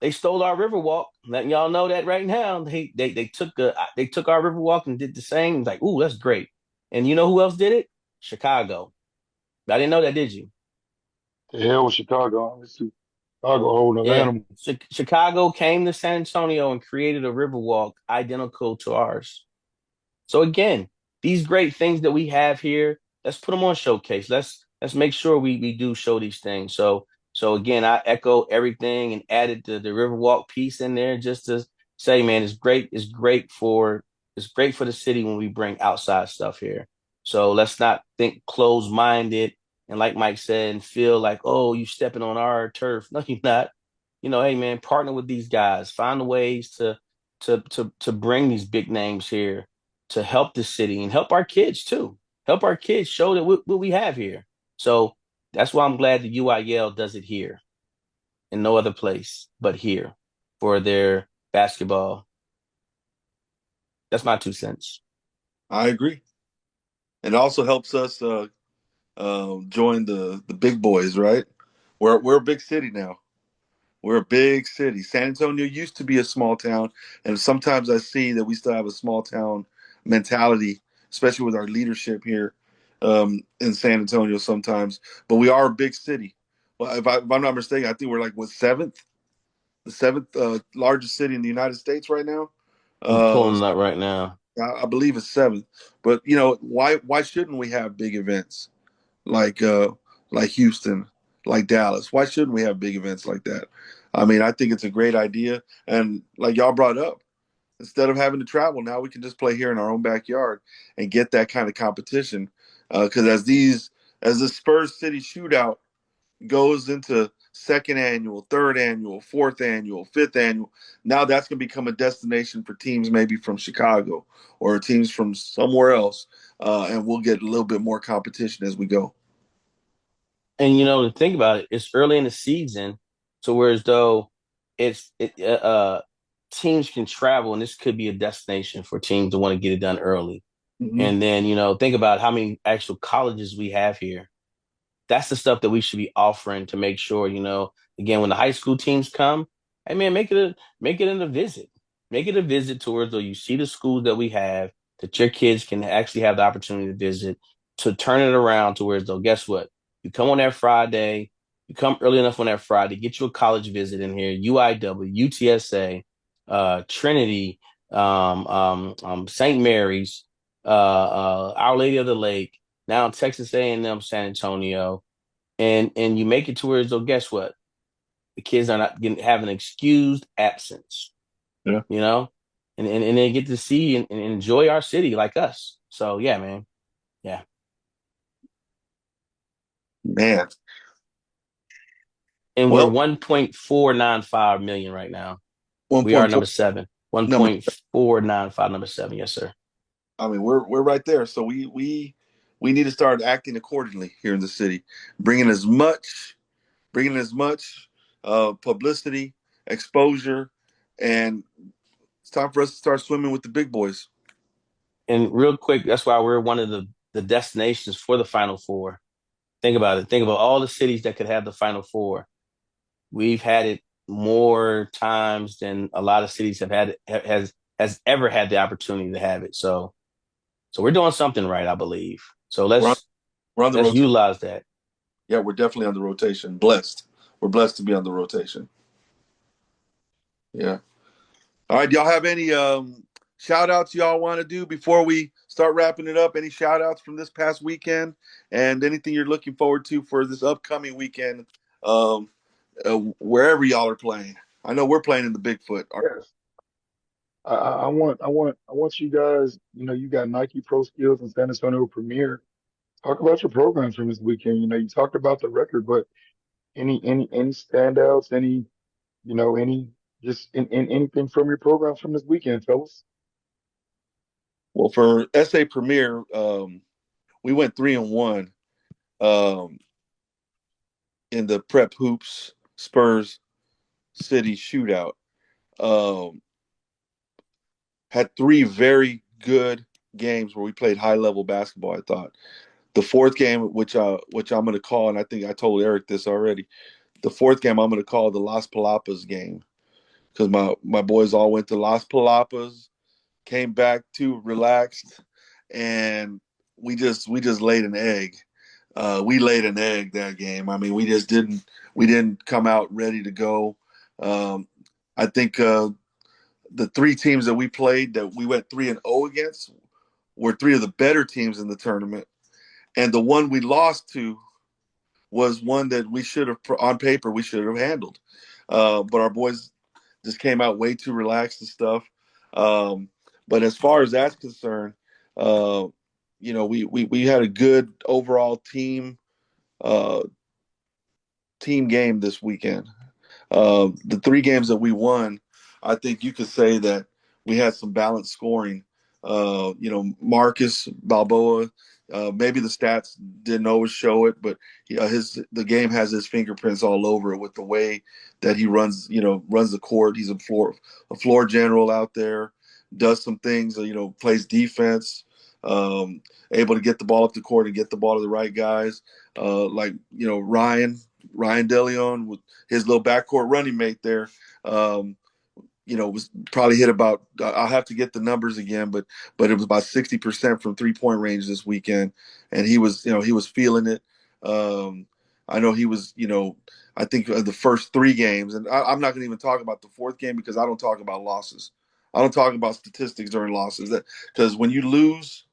they stole our Riverwalk. Letting y'all know that right now. They took our Riverwalk and did the same. Like, ooh, that's great. And you know who else did it? Chicago. I didn't know that, did you? The hell with Chicago. Honestly. Chicago a whole nother Yeah. animal. Chicago came to San Antonio and created a Riverwalk identical to ours. So again, these great things that we have here, let's put them on showcase. Let's make sure we do show these things. So again, I echo everything and added the Riverwalk piece in there just to say, man, it's great. It's great for the city when we bring outside stuff here. So let's not think closed minded and like Mike said, and feel like, oh, you stepping on our turf. No, you're not. Hey man, partner with these guys. Find the ways to bring these big names here to help the city and help our kids too. Help our kids show that what we have here. So that's why I'm glad that UIL does it here in no other place but here for their basketball. That's my 2 cents. I agree. And it also helps us join the big boys, right? We're a big city now. We're a big city. San Antonio used to be a small town, and sometimes I see that we still have a small town mentality, especially with our leadership here in San Antonio sometimes. But we are a big city. Well, if I'm not mistaken, I think we're like what the seventh largest city in the United States right now. I'm Uh, pulling it up right now. I believe it's seventh. But why shouldn't we have big events like Houston, like Dallas? Why shouldn't we have big events like that? I mean, I think it's a great idea, and like y'all brought up, instead of having to travel, now we can just play here in our own backyard and get that kind of competition. Because as the Spurs City Shootout goes into second annual, third annual, fourth annual, fifth annual. Now that's going to become a destination for teams maybe from Chicago or teams from somewhere else, and we'll get a little bit more competition as we go. And to think about it, it's early in the season, so whereas though teams can travel, and this could be a destination for teams that want to get it done early. Mm-hmm. And then think about how many actual colleges we have here. That's the stuff that we should be offering to make sure, again, when the high school teams come, hey man, make it a visit. Make it a visit towards though you see the schools that we have that your kids can actually have the opportunity to visit to turn it around to where though, guess what? You come on that Friday, you come early enough on that Friday, get you a college visit in here, UIW, UTSA, Trinity, St. Mary's, Our Lady of the Lake, now Texas A&M, San Antonio, and you make it to where so guess what? The kids are not getting have an excused absence, Yeah, you know, and they get to see and enjoy our city like us. So yeah, man, yeah, man. and we're Well, 1.495 million right now. one We are point four number seven. number. 1.495, number seven. Yes, sir. I mean, we're right there. So we need to start acting accordingly here in the city, bringing as much bringing as much publicity, exposure, and it's time for us to start swimming with the big boys. And real quick, that's why we're one of the destinations for the Final Four. Think about it. Think about all the cities that could have the Final Four. We've had it more times than a lot of cities have had it, has ever had the opportunity to have it. So we're doing something right, I believe. So We're on, we're on the let's rotation. utilize that. Yeah, we're definitely on the rotation. Blessed. We're blessed to be on the rotation. Yeah. All right. Do y'all have any shout outs y'all want to do before we start wrapping it up? Any shout outs from this past weekend and anything you're looking forward to for this upcoming weekend, um, wherever y'all are playing? I know we're playing in the Bigfoot. Yes. I want you guys, you got Nike Pro Skills and San Antonio Premier. Talk about your programs from this weekend. You talked about the record, but any standouts, any just in anything from your programs from this weekend, fellas? Well, for SA Premier, we went 3-1 um, in the Prep Hoops Spurs City shootout. Um, had three very good games where we played high level basketball. I thought the fourth game, which I'm going to call, and I think I told Eric this already. The fourth game I'm going to call the Las Palapas game. because my boys all went to Las Palapas, came back too relaxed, and we just laid an egg. We laid an egg that game. I mean, we didn't come out ready to go. Um, I think the three teams that we played that we went 3-0 against were three of the better teams in the tournament, and the one we lost to was one that we should have, on paper, we should have handled. But our boys just came out way too relaxed and stuff. Um, but as far as that's concerned, uh, we had a good overall uh, team game this weekend. The three games that we won, I think you could say that we had some balanced scoring. Marcus Balboa, maybe the stats didn't always show it, but the game has his fingerprints all over it with the way that he runs the court. He's a floor general out there, does some things, plays defense, um, able to get the ball up the court and get the ball to the right guys, like Ryan DeLeon with his little backcourt running mate there. Was probably hit about. I'll have to get the numbers again, but it was about 60% from 3-point range this weekend, and he was feeling it. I know he was. I think the first three games, and I'm not going to even talk about the fourth game because I don't talk about losses. I don't talk about statistics during losses. Because when you lose,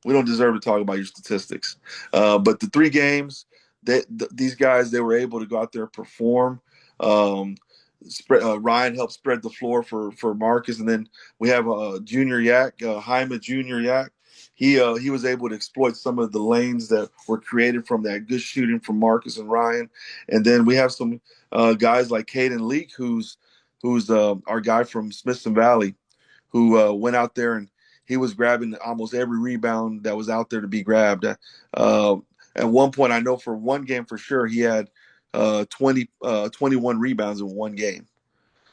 we don't deserve to talk about your statistics. But the three games, these guys, they were able to go out there and perform. Ryan helped spread the floor for Marcus, and then we have Junior Yak, Hyman Junior Yak. He was able to exploit some of the lanes that were created from that good shooting from Marcus and Ryan, and then we have some guys like Caden Leak, who's our guy from Smithson Valley, who went out there and he was grabbing almost every rebound that was out there to be grabbed. At one point, I know for one game for sure, he had 21 rebounds in one game.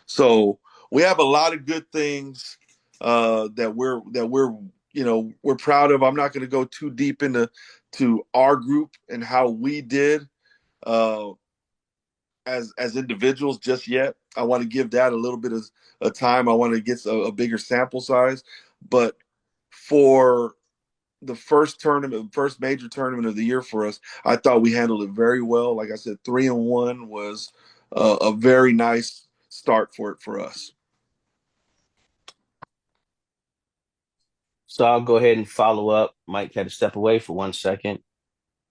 So we have a lot of good things that we're proud of. I'm not going to go too deep into our group and how we did uh, as individuals just yet. I want to give that a little bit of time. I want to get a bigger sample size, but for the first major tournament of the year for us, I thought we handled it very well. Like I said, 3-1 was a very nice start for us. So I'll go ahead and follow up. Mike had to step away for 1 second.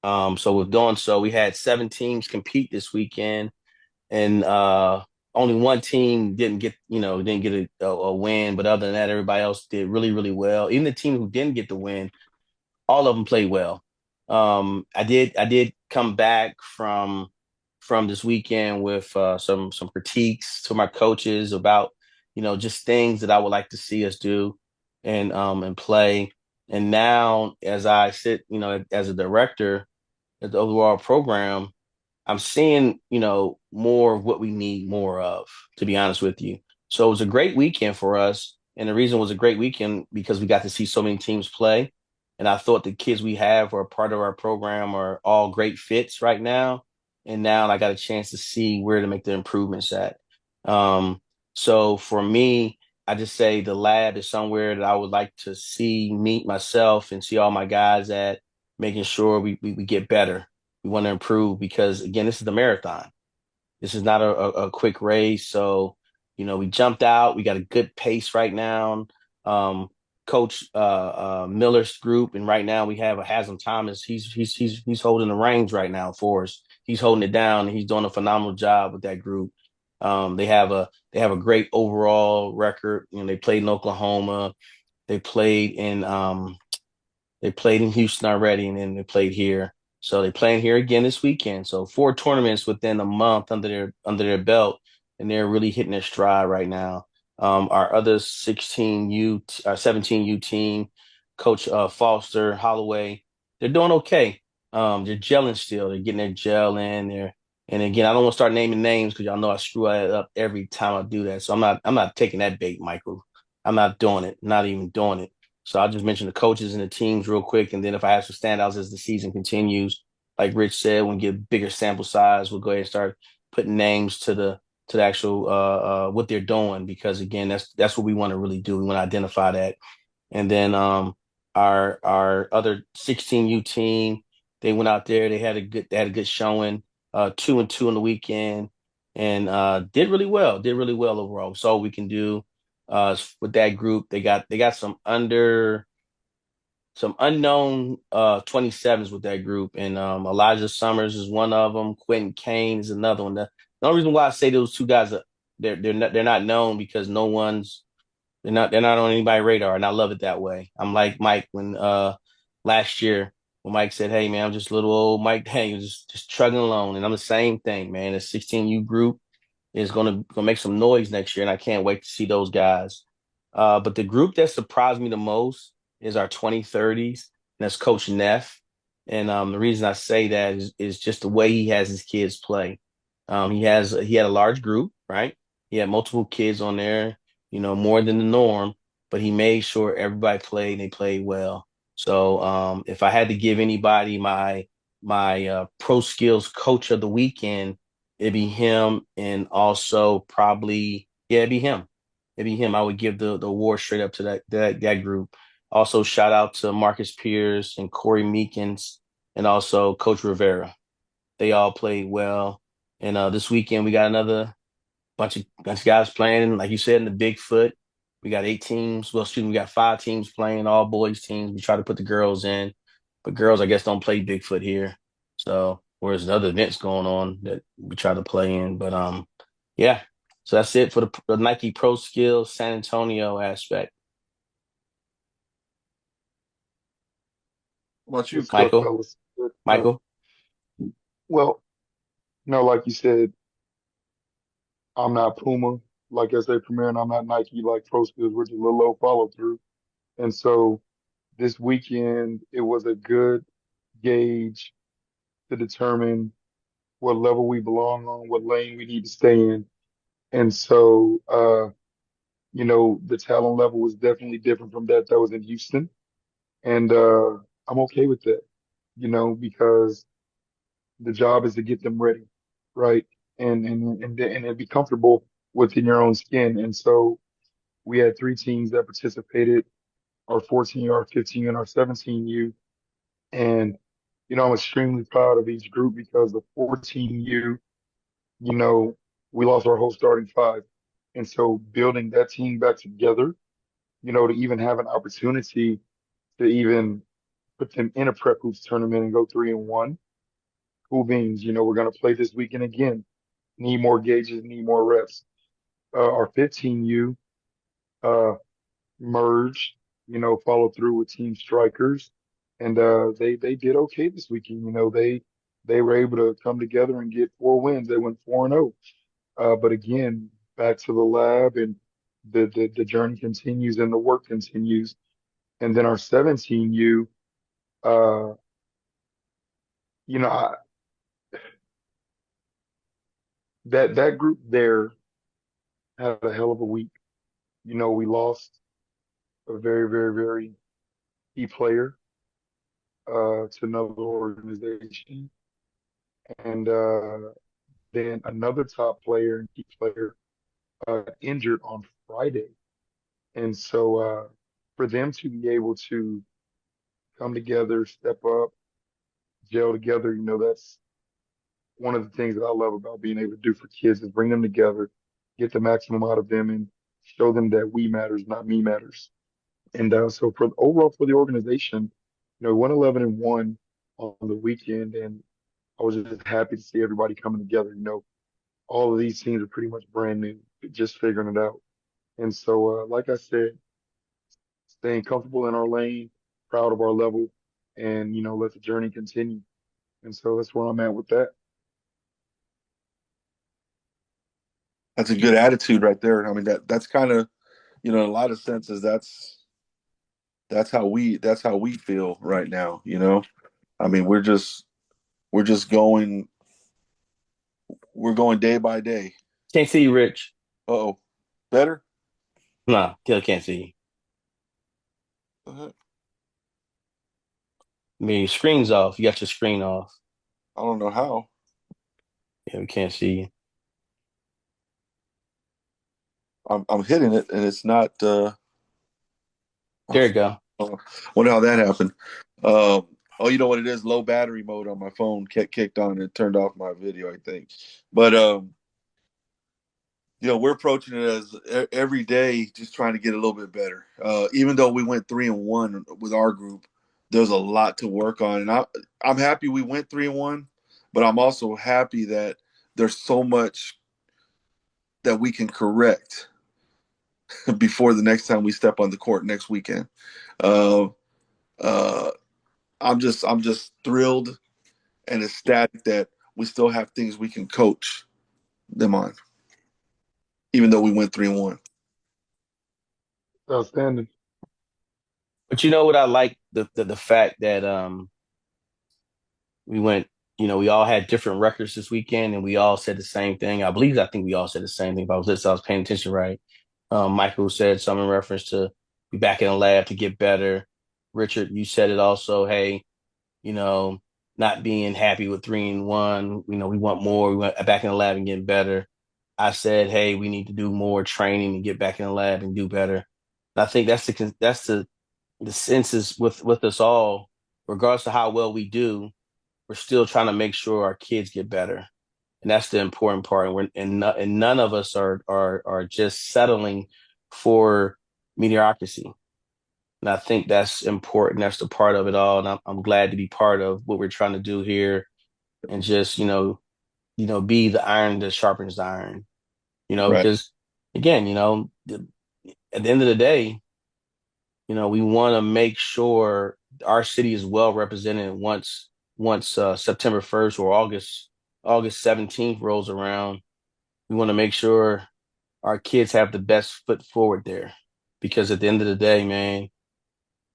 So with doing so, we had 7 teams compete this weekend, and only one team didn't get a win. But other than that, everybody else did really, really well. Even the team who didn't get the win, all of them played well. I did come back from this weekend with some critiques to my coaches about just things that I would like to see us do and play. And now, as I sit, as a director at the overall program, I'm seeing, more of what we need more of, to be honest with you. So it was a great weekend for us. And the reason it was a great weekend because we got to see so many teams play. And I thought the kids we have are part of our program are all great fits right now. And now I got a chance to see where to make the improvements at. Um, so for me, I just say the lab is somewhere that I would like to meet myself and see all my guys at, making sure we get better. We want to improve because again, this is the marathon. This is not a quick race. So, we jumped out. We got a good pace right now. Um, Coach Miller's group, and right now we have a Haslam Thomas. He's holding the reins right now for us. He's holding it down, and he's doing a phenomenal job with that group. They have a great overall record. They played in Oklahoma. They played in they played in Houston already, and then they played here. So they playing here again this weekend. So 4 tournaments within a month under their belt, and they're really hitting their stride right now. Our other 17U team, Coach Foster, Holloway, they're doing okay. They're gelling still. They're getting their gel in there. And again, I don't want to start naming names because y'all know I screw that up every time I do that. So I'm not taking that bait, Michael. I'm not doing it. Not even doing it. So I'll just mention the coaches and the teams real quick. And then if I have some standouts as the season continues, like Rich said, when we get a bigger sample size, we'll go ahead and start putting names to to the actual what they're doing, because again, that's what we want to really do. We want to identify that. And then our other 16U team, they went out there, they had a good showing, 2-2 on the weekend, and did really well overall. So we can do with that group. They got some unknown 27s with that group, and Elijah Summers is one of them. Quentin Kane is another one. The only reason why I say those two guys are they're not known because they're not on anybody's radar, and I love it that way. I'm like Mike when last year when Mike said, "Hey man, I'm just little old Mike Daniels, just trugging along," and I'm the same thing, man. The 16U group is gonna make some noise next year, and I can't wait to see those guys. But the group that surprised me the most is our 2030s, and that's Coach Neff. And the reason I say that is just the way he has his kids play. He had a large group, right? He had multiple kids on there, more than the norm, but he made sure everybody played and they played well. So if I had to give anybody my pro skills coach of the weekend, it'd be him, and also probably it'd be him. It'd be him. I would give the award straight up to that group. Also, shout out to Marcus Pierce and Corey Meekins, and also Coach Rivera. They all played well. And this weekend we got another bunch of guys playing. Like you said, in the Bigfoot, we got 8 teams. Well, excuse me, we got 5 teams playing, all boys teams. We try to put the girls in, but girls, I guess, don't play Bigfoot here. So, whereas the other events going on that we try to play in. But yeah. So that's it for the Nike Pro Skills San Antonio aspect. What about Good you, stuff, Coach? Michael, fellas. Good stuff. Michael. Well, like you said, I'm not Puma, like SA Premier, and I'm not Nike, like Pro Skills, which is a little low follow through. And so this weekend, it was a good gauge to determine what level we belong on, what lane we need to stay in. And so, the talent level was definitely different from that was in Houston. And I'm okay with that, because the job is to get them ready, right? And be comfortable within your own skin. And so we had 3 teams that participated, our 14, our 15, and our 17U. And, I'm extremely proud of each group because the 14U, you know, we lost our whole starting 5. And so building that team back together, to even have an opportunity to even put them in a prep hoops tournament and go 3-1. Cool beans. We're going to play this weekend again. Need more gauges, need more reps. Our 15U uh, merged, followed through with Team Strikers, and they did okay this weekend. They were able to come together and get 4 wins. They went 4-0. But again, back to the lab, and the journey continues and the work continues. And then our 17U, uh, you know, I, that group there had a hell of a week. We lost a very, very, very key player to another organization, and then another top player and key player injured on Friday. And so for them to be able to come together, step up, gel together, that's one of the things that I love about being able to do for kids is bring them together, get the maximum out of them, and show them that we matters, not me matters. And so for overall for the organization, 111-1 on the weekend, and I was just happy to see everybody coming together. All of these teams are pretty much brand new, just figuring it out. And so, like I said, staying comfortable in our lane, proud of our level, and let the journey continue. And so that's where I'm at with that. That's a good attitude right there. I mean, that's kind of, in a lot of senses, that's how we feel right now. I mean, we're just going day by day. Can't see you, Rich. Uh-oh. Better? No, still can't see you. Uh, I mean, your screen's off. You got your screen off. I don't know how. Yeah, we can't see you. I'm hitting it and it's not. There you go. Wonder how that happened. Um, oh, you know what it is? Low battery mode on my phone kicked on and turned off my video, I think. But we're approaching it as every day, just trying to get a little bit better. Even though we went 3-1 with our group, there's a lot to work on, and I'm happy we went 3-1, but I'm also happy that there's so much that we can correct before the next time we step on the court next weekend. Uh, uh, I'm just thrilled and ecstatic that we still have things we can coach them on, even though we went 3-1. Outstanding. But you know what I like the fact that we went, we all had different records this weekend and we all said the same thing. I think we all said the same thing. If I was paying attention right. Michael said something in reference to be back in the lab to get better. Richard, you said it also. Hey, you know, not being happy with 3-1. We want more. We want back in the lab and getting better. I said, hey, we need to do more training and get back in the lab and do better. And I think that's the sense with us all, regardless of how well we do. We're still trying to make sure our kids get better, and that's the important part. And none of us are just settling for mediocrity. And I think that's important. That's the part of it all. And I'm glad to be part of what we're trying to do here and just, be the iron that sharpens the iron, Right. because again, at the end of the day, we want to make sure our city is well represented once September 1st or August 17th rolls around. We want to make sure our kids have the best foot forward there, because at the end of the day, man,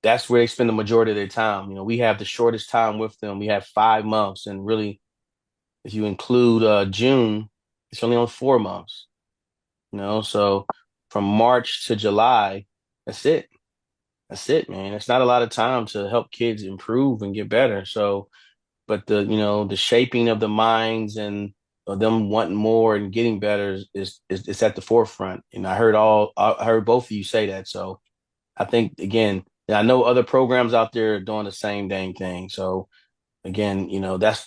that's where they spend the majority of their time. We have the shortest time with them. We have 5 months, and really, if you include June, it's only on 4 months. So from March to July, that's it. That's it, man. It's not a lot of time to help kids improve and get better. So, but the shaping of the minds and of them wanting more and getting better is at the forefront. And I heard both of you say that. So I think again, and I know other programs out there are doing the same dang thing. So again,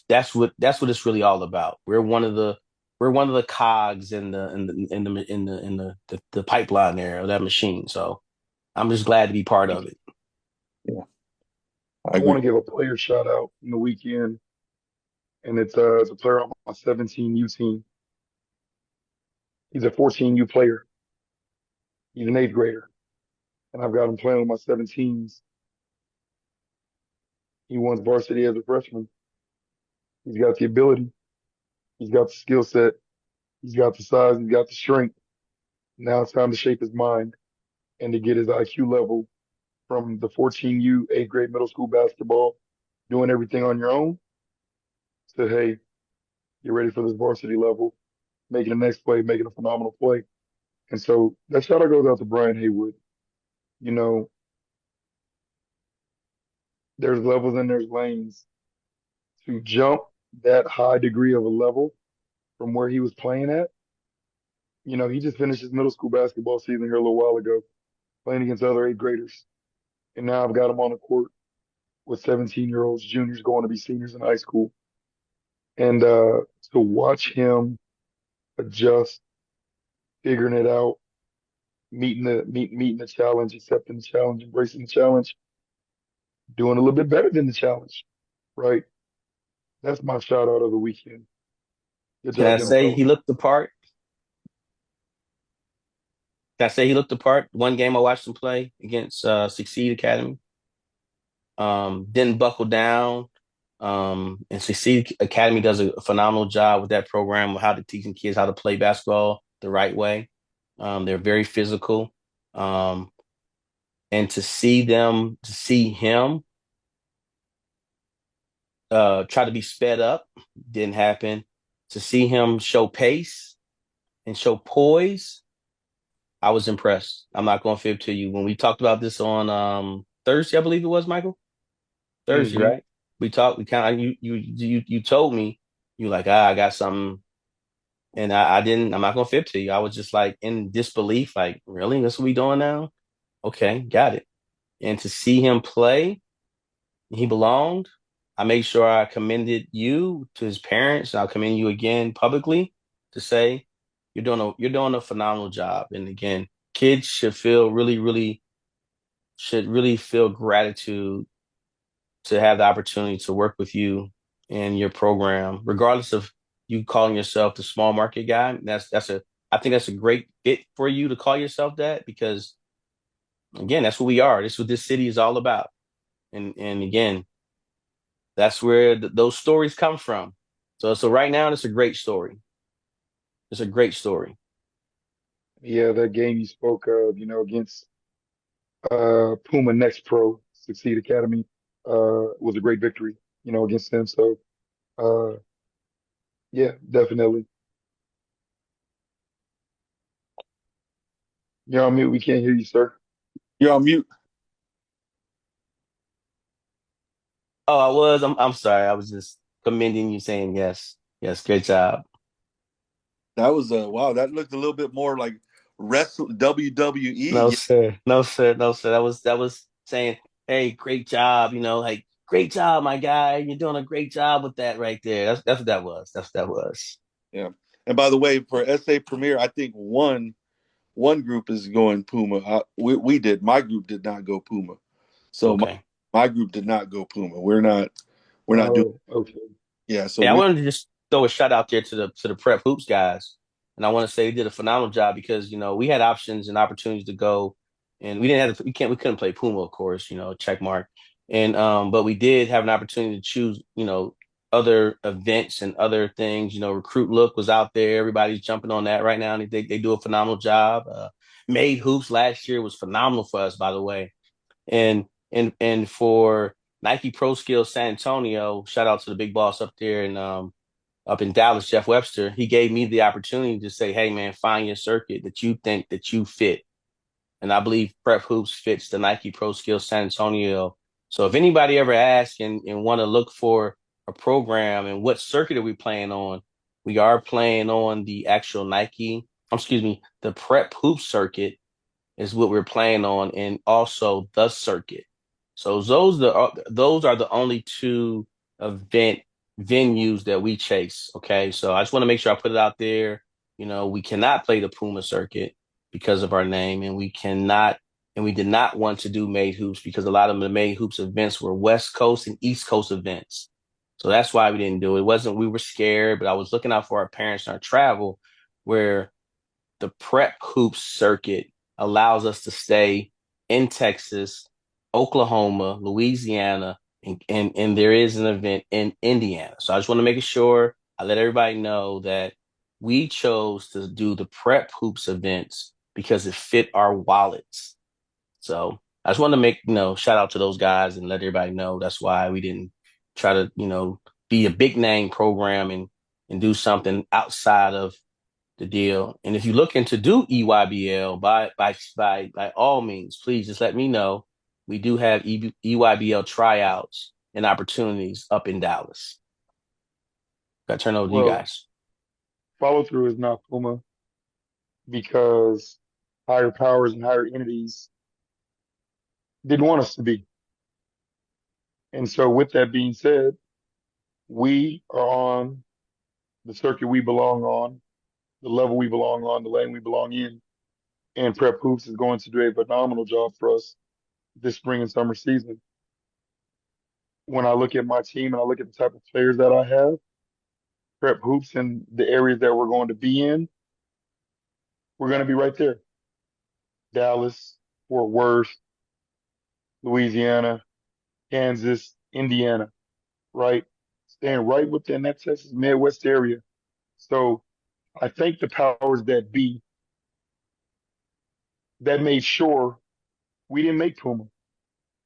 that's what it's really all about. We're one of the cogs in the pipeline there of that machine. So I'm just glad to be part of it. Yeah, I I want agree. to give a player shout out in the weekend, and it's a player on my 17U team. He's a 14U player. He's an eighth grader, and I've got him playing with my 17s. He won varsity as a freshman. He's got the ability. He's got the skill set. He's got the size. He's got the strength. Now it's time to shape his mind and to get his IQ level from the 14U eighth grade middle school basketball, doing everything on your own, to hey, you're ready for this varsity level, making the next play, making a phenomenal play. And so that shout out goes out to Brian Haywood. You know, there's levels and there's lanes. To jump that high degree of a level from where he was playing at, he just finished his middle school basketball season here a little while ago, playing against other eighth graders. And now I've got him on the court with 17-year-olds, juniors going to be seniors in high school. And to watch him adjust, figuring it out, meeting the challenge, accepting the challenge, embracing the challenge, doing a little bit better than the challenge, right? That's my shout out of the weekend. Good Can I job, young say fella. he looked the part? Can I say he looked the part? One game I watched him play against Succeed Academy. Didn't buckle down. And Succeed Academy does a phenomenal job with that program of how to teaching kids how to play basketball the right way. They're very physical. Um, and to see him try to be sped up didn't happen. To see him show pace and show poise, I was impressed. I'm not going to fib to you. When we talked about this on Thursday, I believe it was, Michael. Thursday, Hmm. right? We talked. We kind of you told me you like I got something And I'm not gonna fib to you. I was just like in disbelief, like, really? That's what we doing now? Okay, got it. And to see him play, he belonged. I made sure I commended you to his parents. I'll commend you again publicly to say you're doing a phenomenal job. And again, kids should really feel gratitude to have the opportunity to work with you and your program, regardless of you calling yourself the small market guy. I think that's a great fit for you to call yourself that because again, that's what we are. This is what this city is all about. And again, that's where those stories come from. So right now, it's a great story. It's a great story. Yeah, that game you spoke of, against Puma Next Pro Succeed Academy, was a great victory, against them. So, uh, yeah, definitely. You're on mute. We can't hear you, sir. You're on mute. Oh, I was. I'm sorry. I was just commending you, saying yes, yes, great job. That was wow. That looked a little bit more like wrestle WWE. No Yeah, sir, no sir, no sir. That was saying, hey, great job. Like great job, my guy. You're doing a great job with that right there. That's what that was. That's what that was. yeah. And by the way, for SA Premier, I think one group is going Puma. We did. My group did not go Puma. So Okay. my group did not go Puma. We're not doing. Oh, okay. Yeah. So Yeah, I we. wanted to just throw a shout out there to the prep hoops guys, and I want to say they did a phenomenal job because we had options and opportunities to go, and we couldn't play Puma, of course, check mark, and but we did have an opportunity to choose other events and other things. Recruit Look was out there, everybody's jumping on that right now, and they do a phenomenal job. Made Hoops last year was phenomenal for us, by the way, and for Nike Pro Skills San Antonio, shout out to the big boss up there and up in Dallas, Jeff Webster. He gave me the opportunity to say, "Hey, man, find your circuit that you think that you fit." And I believe Prep Hoops fits the Nike Pro Skills San Antonio. So if anybody ever asks and want to look for a program and what circuit are we playing on, we are playing on the actual the Prep Hoops circuit is what we're playing on, and also the circuit. So those are the only two event venues that we chase. Okay, so I just want to make sure I put it out there. We cannot play the Puma circuit because of our name, and we did not want to do Made Hoops because a lot of the Made Hoops events were West Coast and East Coast events. So that's why we didn't do it. It wasn't we were scared, but I was looking out for our parents and our travel, where the prep hoops circuit allows us to stay in Texas, Oklahoma, Louisiana, and there is an event in Indiana. So I just want to make sure I let everybody know that we chose to do the prep hoops events because it fit our wallets. So I just want to make, shout out to those guys and let everybody know that's why we didn't try to, be a big name program and do something outside of the deal. And if you're looking to do EYBL, by all means, please just let me know. We do have EYBL tryouts and opportunities up in Dallas. Got to turn over to you Well, guys. follow through is not Puma because higher powers and higher entities didn't want us to be. And so, with that being said, we are on the circuit we belong on, the level we belong on, the lane we belong in. And Prep Hoops is going to do a phenomenal job for us this spring and summer season. When I look at my team and I look at the type of players that I have, Prep Hoops and the areas that we're going to be in, we're going to be right there. Dallas, Fort Worth, Louisiana, Kansas, Indiana, right? Staying right within that Texas Midwest area. So I thank the powers that be that made sure we didn't make Puma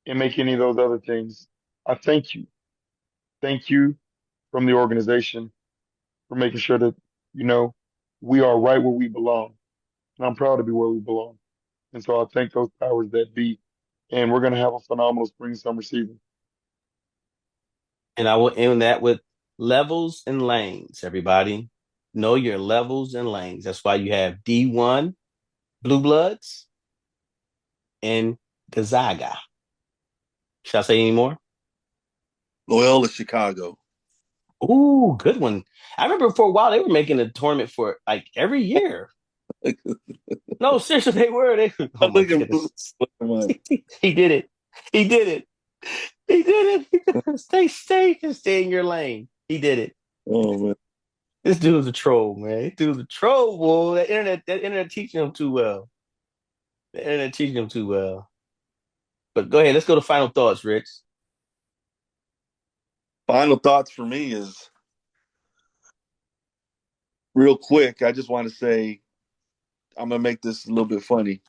and make any of those other things. I thank you. Thank you from the organization for making sure that, you know, we are right where we belong. And I'm proud to be where we belong. And so I thank those powers that be. And we're going to have a phenomenal spring summer season. And I will end that with levels and lanes, everybody. know your levels and lanes. That's why you have D1 Blue Bloods and Gonzaga. Should I say any more? Loyola Chicago. Ooh, good one. I remember for a while they were making a tournament for like every year. No, seriously, they were. Oh my Look at goodness. Mike. He did it. He did it. He did it. Stay in your lane. He did it. Oh man. This dude's a troll, man. This dude's a troll, boy. That internet teaching him too well. The internet teaching him too well. But go ahead. Let's go to final thoughts, Rich. Final thoughts for me is real quick. I just want to say I'm gonna make this a little bit funny.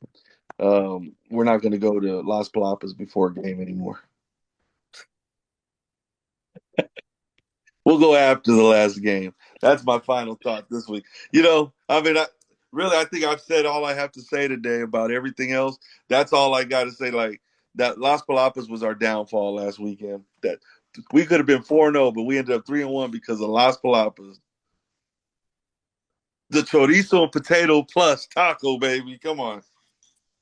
We're not gonna go to Las Palapas before a game anymore. We'll go after the last game. That's my final thought this week. I think I've said all I have to say today about everything else. That's all I got to say. Like that, Las Palapas was our downfall last weekend. That we could have been 4-0, but we ended up 3-1 because of Las Palapas. The chorizo and potato plus taco, baby. Come on.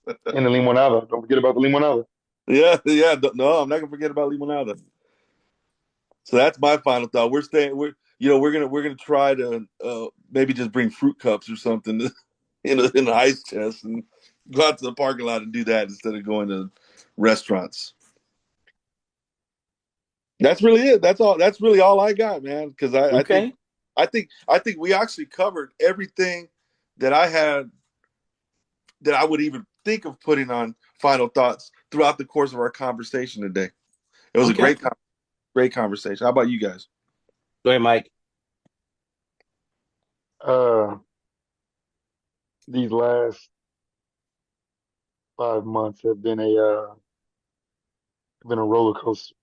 And the limonada. Don't forget about the limonada. Yeah. No, I'm not gonna forget about limonada. So that's my final thought. We're staying. We're gonna try to maybe just bring fruit cups or something in the ice chest and go out to the parking lot and do that instead of going to restaurants. That's really it. That's all. That's really all I got, man. Because Okay. I think we actually covered everything that I had that I would even think of putting on final thoughts throughout the course of our conversation today. It was a Okay. great conversation. How about you guys? Go ahead, Mike. Uh, these last 5 months have been a roller coaster,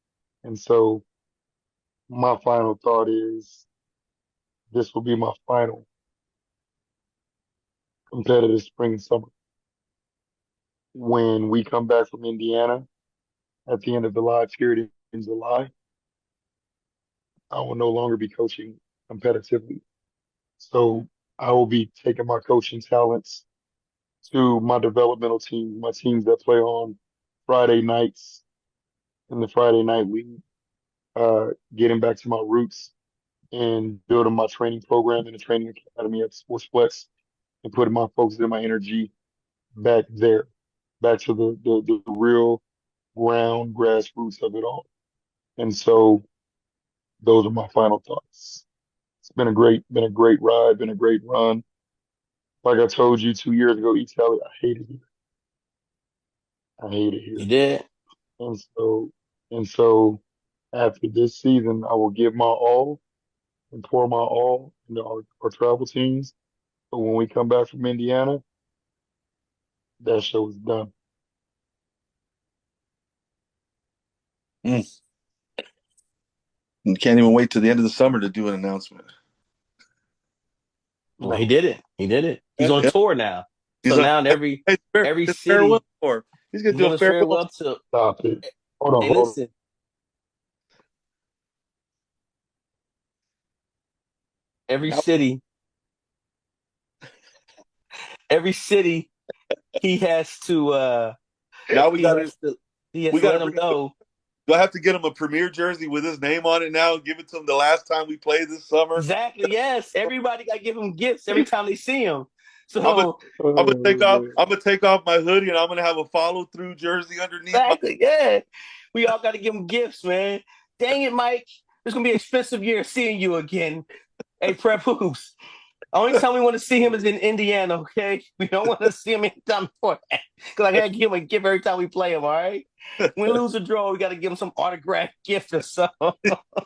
and so my final thought is this will be my final competitive spring and summer. When we come back from Indiana at the end of the live period in July, I will no longer be coaching competitively. So I will be taking my coaching talents to my developmental team, my teams that play on Friday nights in the Friday night league, getting back to my roots and building my training program in the training academy at Sportsplex and putting my focus and my energy back there, back to the real ground grassroots of it all. And so those are my final thoughts. It's been a great ride, been a great run. Like I told you 2 years ago, Italy, I hated it. I hate it You here. did. And so, and so after this season, I will give my all and pour my all into our travel teams. But when we come back from Indiana, that show is done. Mm. And can't even wait till the end of the summer to do an announcement. Well, he No, did it. He did it. He's on Yeah. tour now. He's So on now in every his farewell city, tour. He's gonna he's do a on his farewell farewell to. stop it. Hold on, Hey, hold on. listen. Every tour. city, every city, he has to. Now we He gotta has to. He has we to let gotta them bring know. do I have to get him a premier jersey with his name on it now and give it to him the last time we played this summer? Exactly. Yes. Everybody got to give him gifts every time they see him. I'm gonna So Oh, man. I'm gonna take off my hoodie and I'm gonna have a follow through jersey underneath my exactly. Yeah. We all got to give him gifts, man. Dang it, Mike. It's gonna be an expensive year seeing you again. Hey, Prep Hoops. Only time we want to see him is in Indiana, okay? We don't want to see him anytime before that. Because I gotta give him a gift every time we play him, all right? Win, lose, or draw, we gotta give him some autographed gift or something.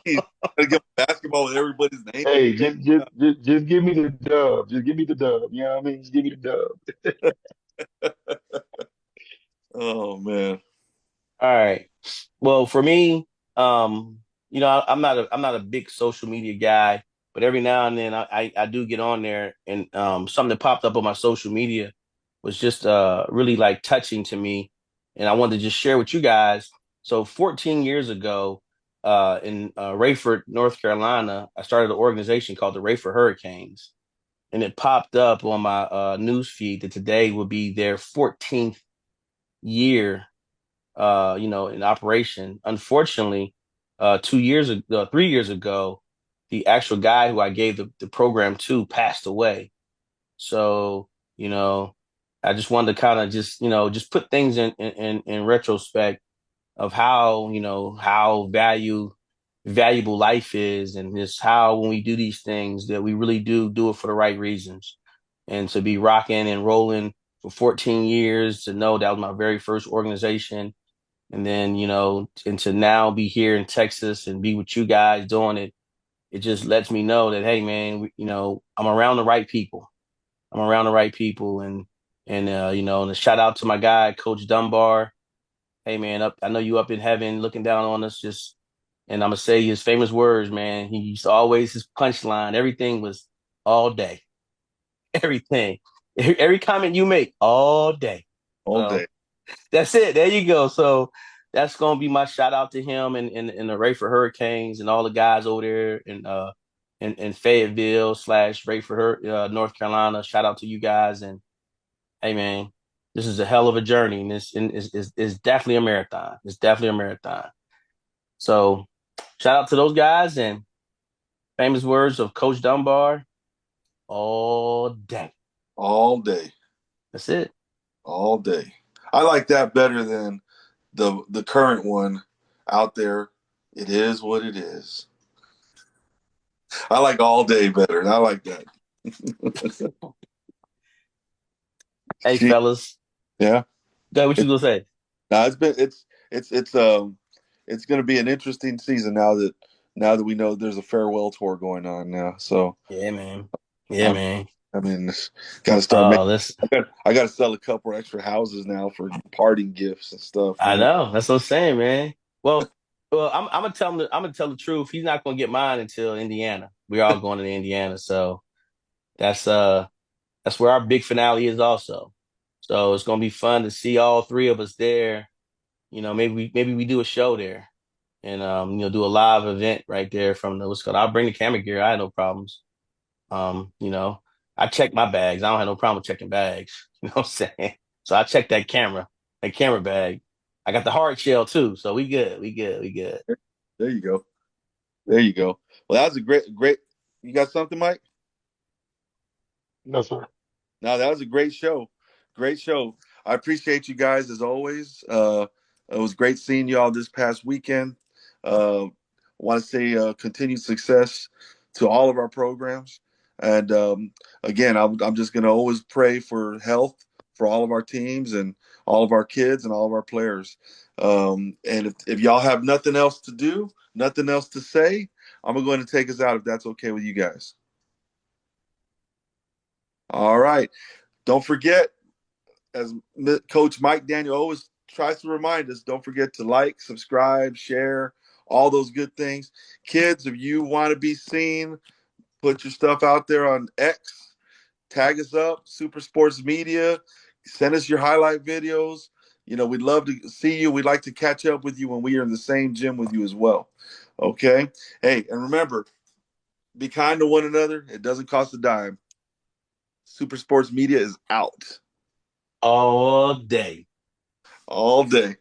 team. I get basketball with everybody's name. Hey, just give me the dub. Just give me the dub. You know what I mean? Just give me the dub. Oh man. All right. Well, for me, I'm not a big social media guy, but every now and then I do get on there, and something that popped up on my social media was just really like touching to me, and I wanted to just share with you guys. So 14 years ago, in Rayford, North Carolina, I started an organization called the Rayford Hurricanes, and it popped up on my news feed that today would be their 14th year, in operation. Unfortunately, 2 years ago, 3 years ago, the actual guy who I gave the program to passed away. So, you know, I just wanted to kind of just put things in retrospect of how, how valuable life is, and just how when we do these things that we really do it for the right reasons. And to be rocking and rolling for 14 years, to know that was my very first organization, and then, and to now be here in Texas and be with you guys doing it, it just lets me know that, hey, man, I'm around the right people. I'm around the right people, and a shout out to my guy, Coach Dunbar. Hey, man, I know you up in heaven looking down on us. And I'm gonna say his famous words, man. He used to always his punchline. Everything was all day. Everything, every comment you make, all day. all So day. that's it. There you go. So that's gonna be my shout out to him and the Rayford Hurricanes and all the guys over there in Fayetteville / Rayford, North Carolina. Shout out to you guys. And hey, man, this is a hell of a journey, and it's definitely a marathon. It's definitely a marathon. So shout out to those guys, and famous words of Coach Dunbar, all day. All day. That's it. All day. I like that better than the current one out there. It is what it is. I like all day better. I like that. Hey, Gee, fellas, yeah. go. What you gonna say? No, it's going to be an interesting season now that we know there's a farewell tour going on now. So Yeah, man. Yeah, I'm, man. I mean, got to start making. Oh, this. I got to sell a couple extra houses now for parting gifts and stuff. I Man, know. That's what I'm saying, man. Well, I'm gonna tell him. I'm gonna tell the truth. He's not gonna get mine until Indiana. We're all going to Indiana, so that's uh that's where our big finale is also. So it's gonna be fun to see all three of us there. Maybe we do a show there, and do a live event right there from the what's called. I'll bring the camera gear. I had no problems. Um, you know, I check my bags. I don't have no problem checking bags. You know what I'm saying? So I checked that camera bag. I got the hard shell too, so we good. We good. We good. there you go. There you go. Well, that was a great. You got something, Mike? No, sir. No, that was a great show. Great show. I appreciate you guys as always. It was great seeing you all this past weekend. I want to say continued success to all of our programs. And again, I'm just going to always pray for health for all of our teams and all of our kids and all of our players. And if y'all have nothing else to do, nothing else to say, I'm going to take us out if that's okay with you guys. All right. Don't forget, as Coach Mike Daniel always tries to remind us, don't forget to like, subscribe, share, all those good things. Kids, if you want to be seen, put your stuff out there on X, tag us up, Super Sports Media, send us your highlight videos. We'd love to see you. We'd like to catch up with you when we are in the same gym with you as well. Okay? Hey, and remember, be kind to one another. It doesn't cost a dime. Super Sports Media is out All day. all day.